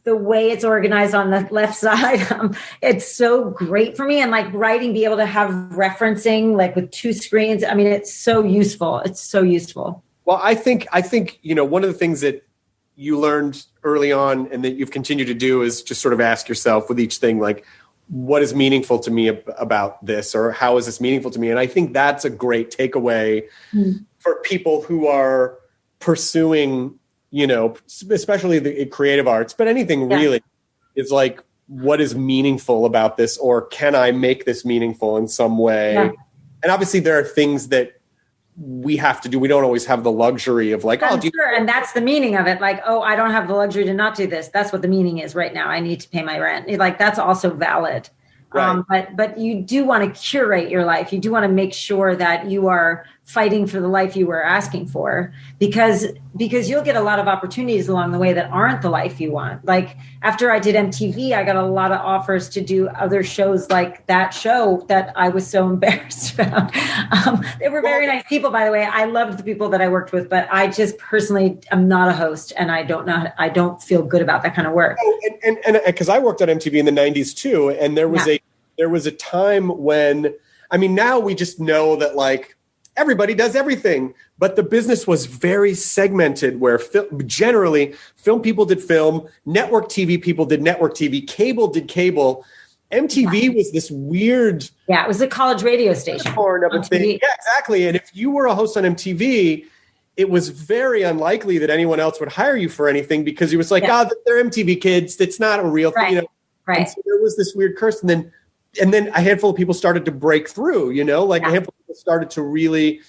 the way it's organized on the left side, it's so great for me. And like writing, be able to have referencing like with two screens. I mean, it's so useful. It's so useful. Well, I think, one of the things that you learned early on and that you've continued to do is just sort of ask yourself with each thing, like, what is meaningful to me about this, or how is this meaningful to me? And I think that's a great takeaway for people who are pursuing, especially the creative arts, but anything really is like, what is meaningful about this, or can I make this meaningful in some way? Yeah. And obviously there are things that we have to do. We don't always have the luxury of like, sure. And that's the meaning of it. Like, I don't have the luxury to not do this. That's what the meaning is right now. I need to pay my rent. Like, that's also valid. Right. But you do want to curate your life. You do want to make sure that you are fighting for the life you were asking for, because you'll get a lot of opportunities along the way that aren't the life you want. Like after I did MTV, I got a lot of offers to do other shows like that show that I was so embarrassed about. They were very nice people, by the way. I loved the people that I worked with, but I just personally am not a host, and I don't feel good about that kind of work. And because I worked on MTV in the 90s too, and there was a time when, I mean, now we just know that like everybody does everything, but the business was very segmented, where generally film people did film, network TV people did network TV, cable did cable. MTV was this weird. Yeah, it was a college radio station. Of a thing. Yeah, exactly. And if you were a host on MTV, it was very unlikely that anyone else would hire you for anything, because it was like, they're MTV kids. It's not a real thing. Right. And so there was this weird curse. And then a handful of people started to break through, a handful of people started to really,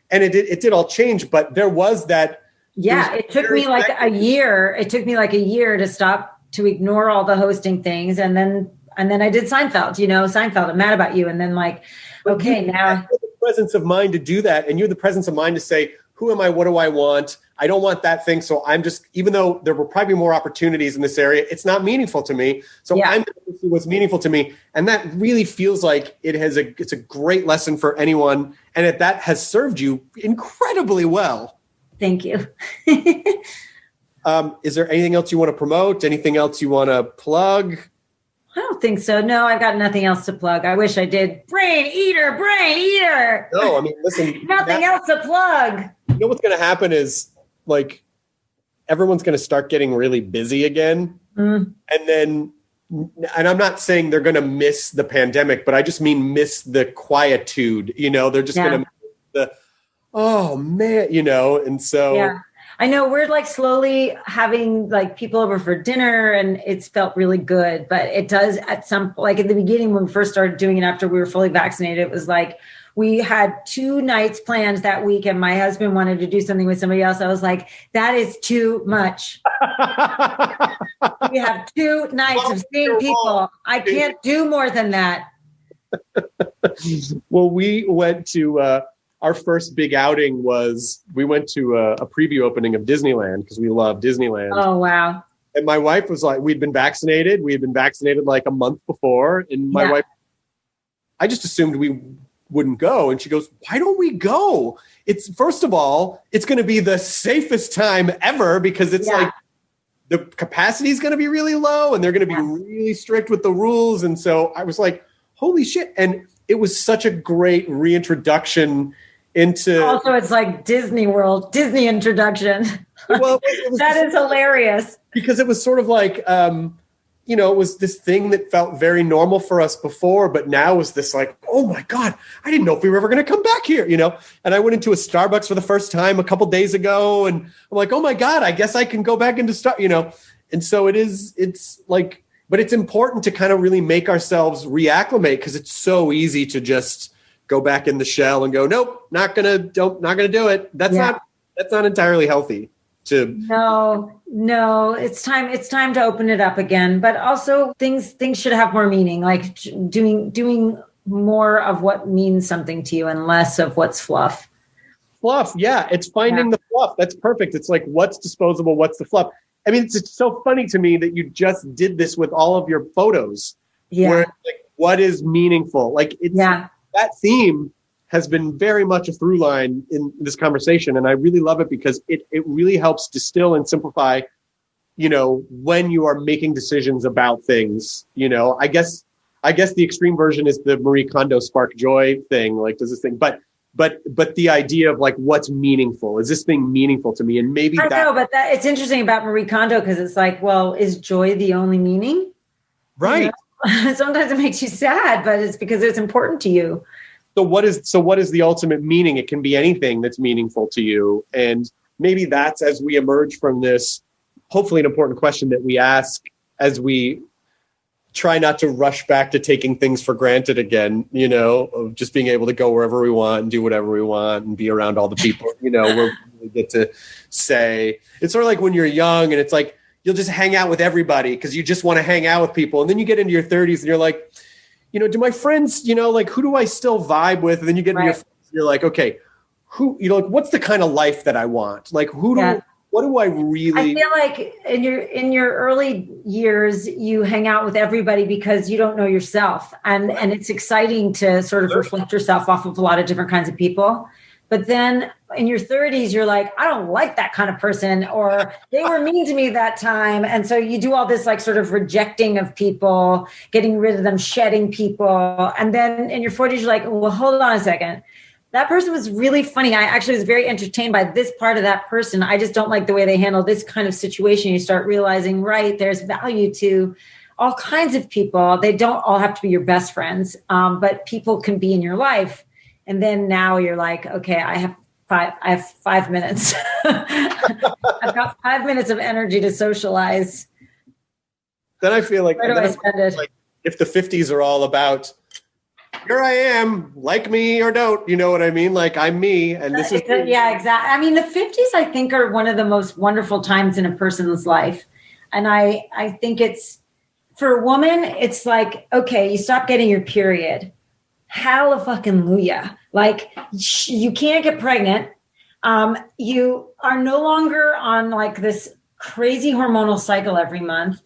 and it did all change, but there was that. Yeah. It took me like a year. It took me like a year to ignore all the hosting things. And then I did Seinfeld, Seinfeld, I'm mad about you. And then like, okay, now. You have the presence of mind to do that. And you have the presence of mind to say, who am I? What do I want? I don't want that thing. So I'm just, even though there will probably be more opportunities in this area, it's not meaningful to me. So I'm going to see what's meaningful to me. And that really feels like it's a great lesson for anyone. And that has served you incredibly well. Thank you. Is there anything else you want to promote? Anything else you want to plug? I don't think so. No, I've got nothing else to plug. I wish I did. Brain eater. No, I mean, listen. Nothing else to plug. You know what's going to happen is like everyone's going to start getting really busy again. And I'm not saying they're going to miss the pandemic, but I just mean miss the quietude. They're just going to miss oh man, and so. Yeah. I know we're like slowly having like people over for dinner, and it's felt really good, but it does at some, like at the beginning when we first started doing it after we were fully vaccinated, it was like, we had 2 nights planned that week and my husband wanted to do something with somebody else. I was like, that is too much. We have 2 nights of seeing people. I can't do more than that. Well, we went to our first big outing was we went to a preview opening of Disneyland because we love Disneyland. Oh, wow. And my wife was like, we'd been vaccinated. We had been vaccinated like a month before. And my wife, I just assumed we wouldn't go. And she goes, why don't we go? It's, first of all, it's going to be the safest time ever because it's like the capacity is going to be really low and they're going to be really strict with the rules. And so I was like, holy shit. And it was such a great reintroduction into. Also, it's like Disney World, Disney introduction. Well, it was that is hilarious. Because it was sort of like, it was this thing that felt very normal for us before, but now was this like, oh my God, I didn't know if we were ever going to come back here, And I went into a Starbucks for the first time a couple days ago, and I'm like, oh my God, I guess I can go back into And so it's like, but it's important to kind of really make ourselves reacclimate because it's so easy to just go back in the shell and go, nope, not gonna do it. That's not entirely healthy. No, it's time to open it up again. But also things should have more meaning, like doing more of what means something to you and less of what's fluff. Fluff, yeah. It's finding the fluff. That's perfect. It's like what's disposable, what's the fluff. I mean, it's so funny to me that you just did this with all of your photos. Yeah. Where like, what is meaningful? Like that theme has been very much a through line in this conversation. And I really love it because it really helps distill and simplify, when you are making decisions about things, I guess the extreme version is the Marie Kondo spark joy thing. Like, does this thing, but the idea of like, what's meaningful? Is this thing meaningful to me? And maybe it's interesting about Marie Kondo because it's like, well, is joy the only meaning? Right. Sometimes it makes you sad, but it's because it's important to you. So what is the ultimate meaning? It can be anything that's meaningful to you. And maybe that's as we emerge from this, hopefully an important question that we ask as we try not to rush back to taking things for granted again, of just being able to go wherever we want and do whatever we want and be around all the people, where we get to say, it's sort of like when you're young and it's like, you'll just hang out with everybody because you just want to hang out with people. And then you get into your 30s and you're like, do my friends, like, who do I still vibe with? And then you get into your friends and you're like, okay, who, like, what's the kind of life that I want? Like, what do I really? I feel like in your early years, you hang out with everybody because you don't know yourself. And it's exciting to sort of reflect yourself off of a lot of different kinds of people. But then in your 30s, you're like, I don't like that kind of person, or they were mean to me that time. And so you do all this like sort of rejecting of people, getting rid of them, shedding people. And then in your 40s, you're like, well, hold on a second. That person was really funny. I actually was very entertained by this part of that person. I just don't like the way they handle this kind of situation. You start realizing, there's value to all kinds of people. They don't all have to be your best friends, but people can be in your life. And then now you're like, okay, I have 5 minutes. I've got 5 minutes of energy to socialize. Then I feel like, where do I spend it? Like if the 50s are all about, here I am, like me or don't, you know what I mean? Like I'm me, and this is yeah, exactly. I mean, the 50s, I think, are one of the most wonderful times in a person's life, and I think it's for a woman. It's like, okay, you stop getting your period. Hallelujah! Like you can't get pregnant. You are no longer on like this crazy hormonal cycle every month.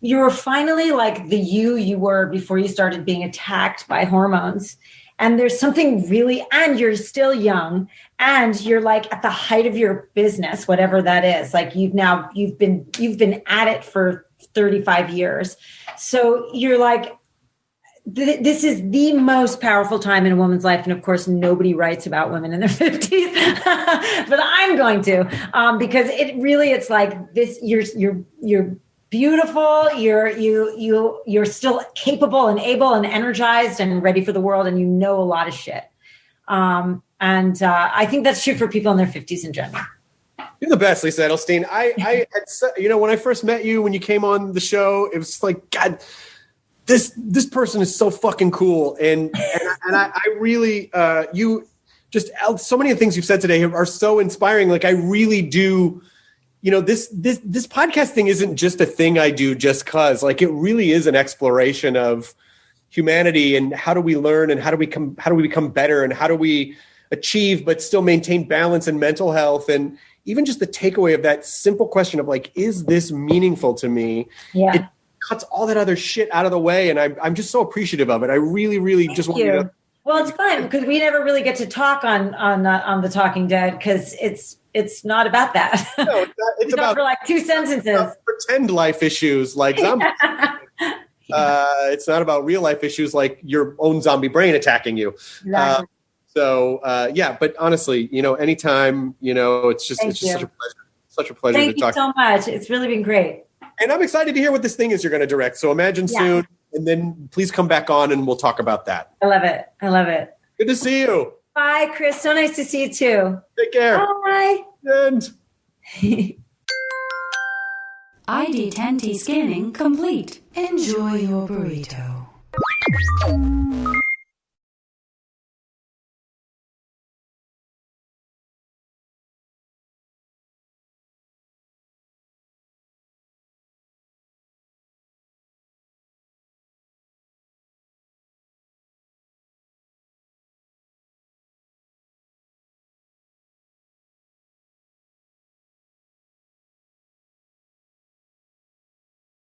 You're finally like the you were before you started being attacked by hormones. And there's something really, and you're still young and you're like at the height of your business, whatever that is. Like you've been at it for 35 years. So you're like, this is the most powerful time in a woman's life. And of course, nobody writes about women in their 50s, but I'm going to, because it's like this, you're beautiful. You're still capable and able and energized and ready for the world. And you know a lot of shit. I think that's true for people in their 50s in general. You're the best, Lisa Edelstein. I had, when I first met you, when you came on the show, it was like, God, this person is so fucking cool. And I really, so many of the things you've said today are so inspiring. Like, I really do, this podcast thing isn't just a thing I do just cause. Like, it really is an exploration of humanity and how do we learn and how do we become better and how do we achieve but still maintain balance and mental health. And even just the takeaway of that simple question of like, is this meaningful to me? Yeah. It cuts all that other shit out of the way. And I'm just so appreciative of it. I really, really just want you to. Well, it's fun because we never really get to talk on the Talking Dead because it's not about that. No, it's about for like 2 sentences. Pretend life issues like zombie. It's not about real life issues like your own zombie brain attacking you. Exactly. But honestly, anytime, it's just such a pleasure Thank to talk. you so much. It's really been great. And I'm excited to hear what this thing is you're going to direct. So imagine soon, and then please come back on and we'll talk about that. I love it. Good to see you. Bye, Chris. So nice to see you too. Take care. Bye. And ID10T scanning complete. Enjoy your burrito.